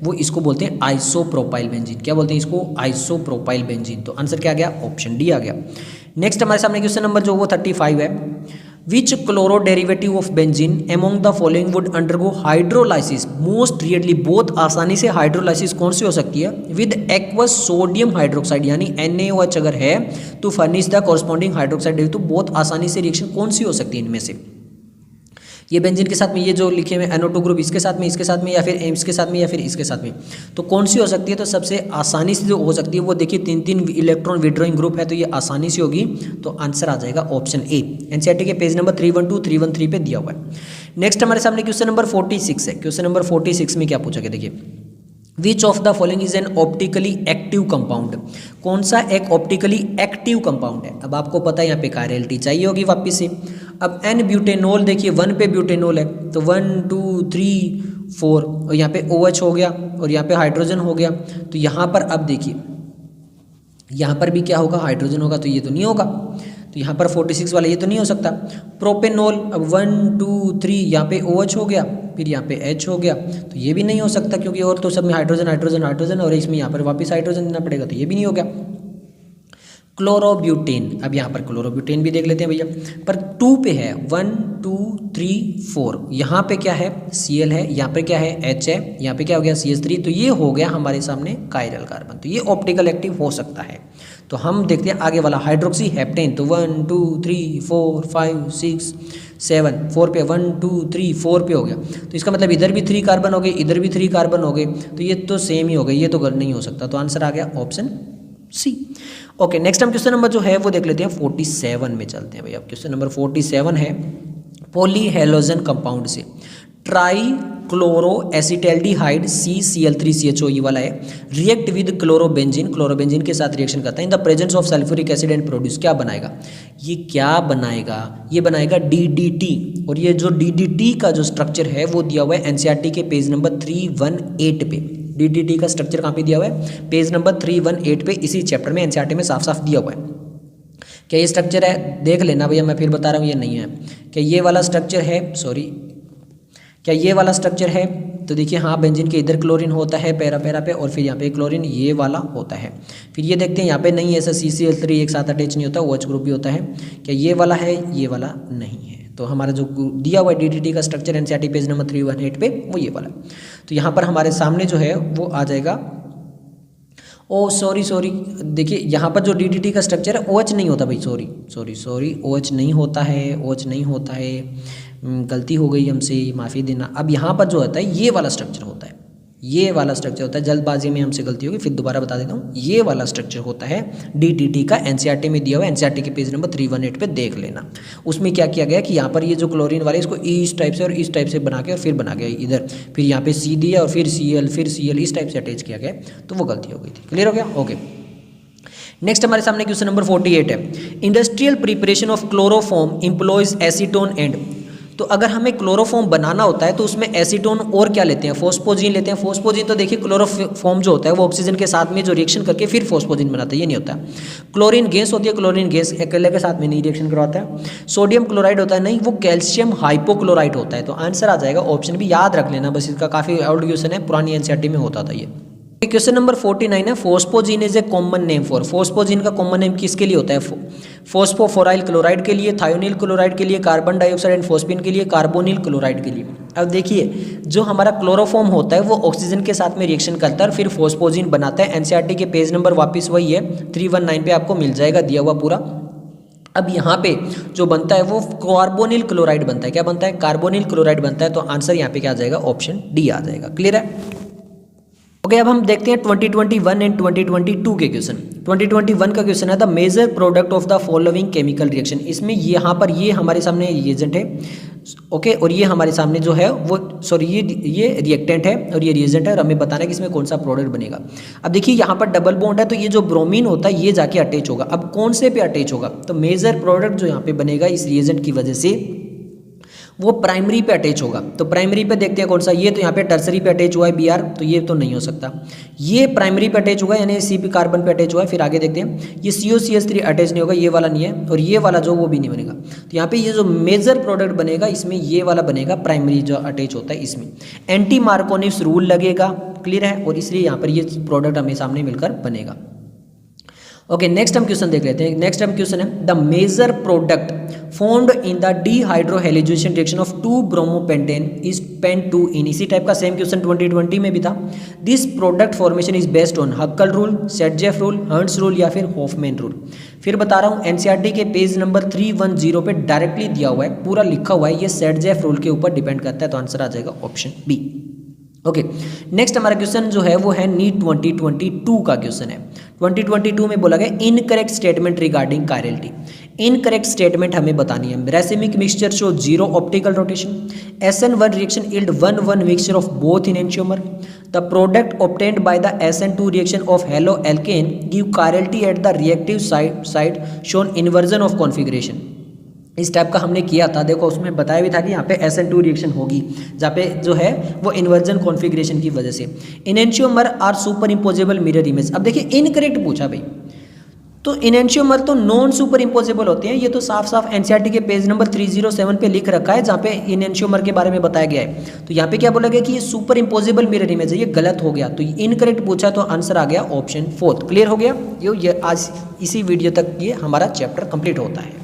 वो इसको बोलते हैं आइसोप्रोपाइल बेंजीन। क्या बोलते हैं इसको, आइसोप्रोपाइल बेंजीन। तो आंसर क्या आ गया, ऑप्शन डी आ गया। नेक्स्ट हमारे सामने क्वेश्चन नंबर जो वो 35 है, which chloro derivative of benzene among the following would undergo hydrolysis most readily. बहुत आसानी से हाइड्रोलाइसिस कौन सी हो सकती है, विद एक्वस सोडियम हाइड्रोक्साइड, यानी NaOH अगर है तो फर्निश द कॉरस्पॉन्डिंग हाइड्रोक्साइड। तो बहुत आसानी से रिएक्शन कौन सी हो सकती है इनमें से, ये बेंजीन के साथ में, ये जो लिखे हुए NO2 ग्रुप इसके साथ में, इसके साथ में, या फिर इसके साथ में, या फिर इसके साथ में, तो कौन सी हो सकती है। तो सबसे आसानी से जो हो सकती है वो देखिए 3 इलेक्ट्रॉन विड्रॉइंग ग्रुप है, तो ये आसानी से होगी। तो आंसर आ जाएगा ऑप्शन ए, एनसीईआरटी के पेज नंबर 312 313 पे दिया हुआ है। नेक्स्ट हमारे सामने क्वेश्चन नंबर 46 है। क्वेश्चन नंबर 46 में क्या पूछा गया, देखिए, which of the following is an optically active compound. कौन सा एक ऑप्टिकली एक्टिव कंपाउंड है। अब आपको पता है यहाँ पे कायरलिटी चाहिए होगी वापिस से। अब N ब्यूटेनोल, देखिए 1 पे ब्यूटेनोल है, तो 1 2 3 4, और यहाँ पे OH हो गया, और यहाँ पे हाइड्रोजन हो गया। तो यहाँ पर अब देखिए, यहाँ पर भी क्या होगा, हाइड्रोजन होगा, तो ये तो नहीं होगा। तो यहाँ पर 46 वाला ये तो नहीं हो सकता। प्रोपेनोल, अब 1 2 3 यहाँ पे OH हो गया, फिर यहाँ पे H हो गया, तो ये भी नहीं हो सकता, क्योंकि और तो सब में हाइड्रोजन हाइड्रोजन हाइड्रोजन, और इसमें यहाँ पर वापस हाइड्रोजन देना पड़ेगा, तो ये भी नहीं हो गया। क्लोरोब्यूटेन, अब यहाँ पर क्लोरोब्यूटेन भी देख लेते हैं भैया, पर 2 पे है, 1 2 3 4, यहाँ पे क्या है, Cl है, यहाँ पे क्या है, H है, यहाँ पे क्या हो गया, CH3, तो ये हो गया हमारे सामने कायरल कार्बन। तो ये ऑप्टिकल एक्टिव हो सकता है। तो हम देखते हैं आगे वाला हाइड्रोक्सी हेप्टेन, तो 1 2 3 4 5 6 7, 4 पे 1 2 3 4 पे हो गया। तो इसका मतलब इधर भी 3 कार्बन हो गए, इधर भी 3 कार्बन हो गए, तो ये तो सेम ही हो गए, ये तो नहीं हो सकता। तो आंसर आ गया ऑप्शन सी। ओके, नेक्स्ट हम क्वेश्चन नंबर जो है वो देख लेते हैं 47 में चलते हैं भैया। क्वेश्चन नंबर 47 है, पॉलीहेलोजन कंपाउंड से ट्राई क्लोरो एसिटल्डिहाइड CCl3CHO ये वाला है, रिएक्ट विद क्लोरोबेंजीन, क्लोरोबेंजीन के साथ रिएक्शन करता है in the presence of sulphuric acid and produce. क्या बनाएगा, ये क्या बनाएगा, ये बनाएगा DDT। और ये जो DDT का जो स्ट्रक्चर है वो दिया हुआ है एनसीईआरटी के पेज नंबर 318 पे। DDT का स्ट्रक्चर कहाँ पे दिया हुआ है, पेज नंबर 318 पे, इसी चैप्टर में एनसीईआरटी में साफ साफ दिया हुआ है। क्या ये स्ट्रक्चर है, देख लेना भैया, मैं फिर बता रहा हूँ ये नहीं है। क्या ये वाला स्ट्रक्चर है, सॉरी, क्या ये वाला स्ट्रक्चर है, तो देखिए हाँ, बेंजीन के इधर क्लोरीन होता है पैरा पैरा पे, और फिर यहाँ पे क्लोरीन ये वाला होता है। फिर ये देखते हैं यहाँ पे नहीं, ऐसा CCl3 एक साथ अटैच नहीं होता, OH ग्रुप भी होता है। क्या ये वाला है, ये वाला नहीं है। तो हमारा जो दिया हुआ है DDT का स्ट्रक्चर एनसीईआरटी पेज नंबर 318 पे वो ये वाला। तो यहाँ पर हमारे सामने जो है वो आ जाएगा, ओ सॉरी, देखिए यहाँ पर जो DDT का स्ट्रक्चर है OH नहीं होता भाई, सॉरी, OH नहीं होता है, OH नहीं होता है, गलती हो गई हमसे, माफ़ी देना। अब यहाँ पर जो होता है ये वाला स्ट्रक्चर होता है, ये वाला स्ट्रक्चर होता है, जल्दबाजी में हमसे गलती होगी, फिर दोबारा बता देता हूँ, ये वाला स्ट्रक्चर होता है DDT का, एनसीईआरटी में दिया हुआ है, एनसीईआरटी के पेज नंबर 318 पे देख लेना। उसमें क्या किया गया कि यहाँ पर ये जो क्लोरीन वाले इसको इस टाइप से और इस टाइप से बना के और फिर बना गया इधर, फिर यहाँ पे C दिया और फिर Cl इस टाइप से अटैच किया गया, तो वो गलती हो गई थी। क्लियर हो गया, ओके। नेक्स्ट हमारे सामने क्वेश्चन नंबर 48 है, industrial preparation of chloroform employees acetone and. तो अगर हमें क्लोरोफॉर्म बनाना होता है तो उसमें एसीटोन और क्या लेते हैं, फोस्फोजीन लेते हैं। फोस्फोजीन तो देखिए क्लोरोफॉर्म जो होता है वो ऑक्सीजन के साथ में जो रिएक्शन करके फिर फोस्फोजीन बनाता है, ये नहीं होता। क्लोरीन गैस होती है, क्लोरीन गैस अकेले के साथ में नहीं रिएक्शन करवाता है। सोडियम क्लोराइड होता है, नहीं, वो कैल्शियम हाइपोक्लोराइड होता है। तो आंसर आ जाएगा ऑप्शन भी, याद रख लेना बस, इसका काफ़ी ओल्ड क्वेश्चन है, पुरानी एनसीईआरटी में होता था ये। क्वेश्चन नंबर 49 है, phosgene is a common name for. Phosgene का कॉमन नेम किसके लिए होता है, फोस्फोफोराइल क्लोराइड के लिए, थायोनिल क्लोराइड के लिए, कार्बन डाइऑक्साइड एंड फोस्फिन के लिए, कार्बोनिल क्लोराइड के लिए। अब देखिए जो हमारा क्लोरोफॉर्म होता है वो ऑक्सीजन के साथ में रिएक्शन करता है और फिर फोस्फोजीन बनाता है। एनसीईआरटी के पेज नंबर वापस वही है 319 पे आपको मिल जाएगा दिया हुआ पूरा। अब यहाँ पे जो बनता है वो कार्बोनिल क्लोराइड बनता है। क्या बनता है, कार्बोनिल क्लोराइड बनता है। तो आंसर यहाँ पे क्या आ जाएगा, ऑप्शन डी आ जाएगा। क्लियर है। ओके, अब हम देखते हैं 2021 एंड 2022 के क्वेश्चन। 2021 का क्वेश्चन है the major product of the following chemical reaction. इसमें यहाँ पर ये हमारे सामने रिएजेंट है, ओके, और ये हमारे सामने जो है वो सॉरी ये रिएक्टेंट है और ये रिएजेंट है, और हमें बताना है कि इसमें कौन सा प्रोडक्ट बनेगा। अब देखिए यहाँ पर डबल बॉन्ड है, तो ये जो ब्रोमीन होता है ये जाके अटैच होगा। अब कौन से पे अटैच होगा, तो मेजर प्रोडक्ट जो यहाँ पे बनेगा इस रिएजेंट की वजह से वो प्राइमरी पे अटैच होगा। तो प्राइमरी पे देखते हैं कौन सा, ये तो यहाँ पे टर्सरी पे अटैच हुआ है Br, तो ये तो नहीं हो सकता। ये प्राइमरी पे अटैच हुआ है यानी Cp कार्बन पे अटैच हुआ है। फिर आगे देखते हैं ये COCH3 अटैच नहीं होगा, ये वाला नहीं है, और ये वाला जो वो भी नहीं बनेगा। तो यहाँ पे ये जो मेजर प्रोडक्ट बनेगा इसमें ये वाला बनेगा, प्राइमरी जो अटैच होता है इसमें। एंटी मार्कोनिव्स रूल लगेगा, क्लियर है, और इसलिए यहाँ पर ये प्रोडक्ट हमें सामने मिलकर बनेगा। ओके, नेक्स्ट हम क्वेश्चन देख लेते हैं। नेक्स्ट हम क्वेश्चन है the major product formed in the dehydrohalogenation reaction of 2-bromoपेंटेन इज पेंट-2-इन। इसी टाइप का सेम क्वेश्चन 2020 में भी था। This product formation is based on Huckel rule, Saytzeff rule, Hertz rule या फिर हॉफमैन रूल। फिर बता रहा हूँ एनसीईआरटी के पेज नंबर 310 पे डायरेक्टली दिया हुआ है, पूरा लिखा हुआ है, ये सेटजेफ रूल के ऊपर डिपेंड करता है, तो आंसर आ जाएगा ऑप्शन बी। ओके, नेक्स्ट हमारा क्वेश्चन जो है वो है नीट 2022 का क्वेश्चन है। 2022 में बोला गया incorrect statement regarding chirality. Incorrect statement हमें बतानी है। Racemic mixture show 0 optical rotation, SN1 reaction yield 1-1 mixture of both enantiomer, the product obtained by the SN2 reaction of halo alkane give chirality at the reactive side shown inversion of configuration. इस type का हमने किया था, देखो उसमें बताया भी था कि यहाँ पे SN2 रिएक्शन होगी जहाँ पे जो है वो इन्वर्जन कॉन्फ़िगरेशन की वजह से। Enantiomer are super imposable mirror image. अब देखिए इनकरेक्ट पूछा भाई, तो इनेंशियोमर तो नॉन सुपर इम्पोजेबल होते हैं, ये तो साफ साफ एनसीईआरटी के पेज नंबर 307 पे लिख रखा है जहाँ पे इनेंशियोमर के बारे में बताया गया है। तो यहाँ पे क्या बोला गया कि ये सुपर इम्पोजेबल मिरर इमेज है, ये गलत हो गया, तो इनकरेक्ट पूछा तो आंसर आ गया ऑप्शन 4। क्लियर हो गया, ये आज इसी वीडियो तक ये हमारा चैप्टर कंप्लीट होता है।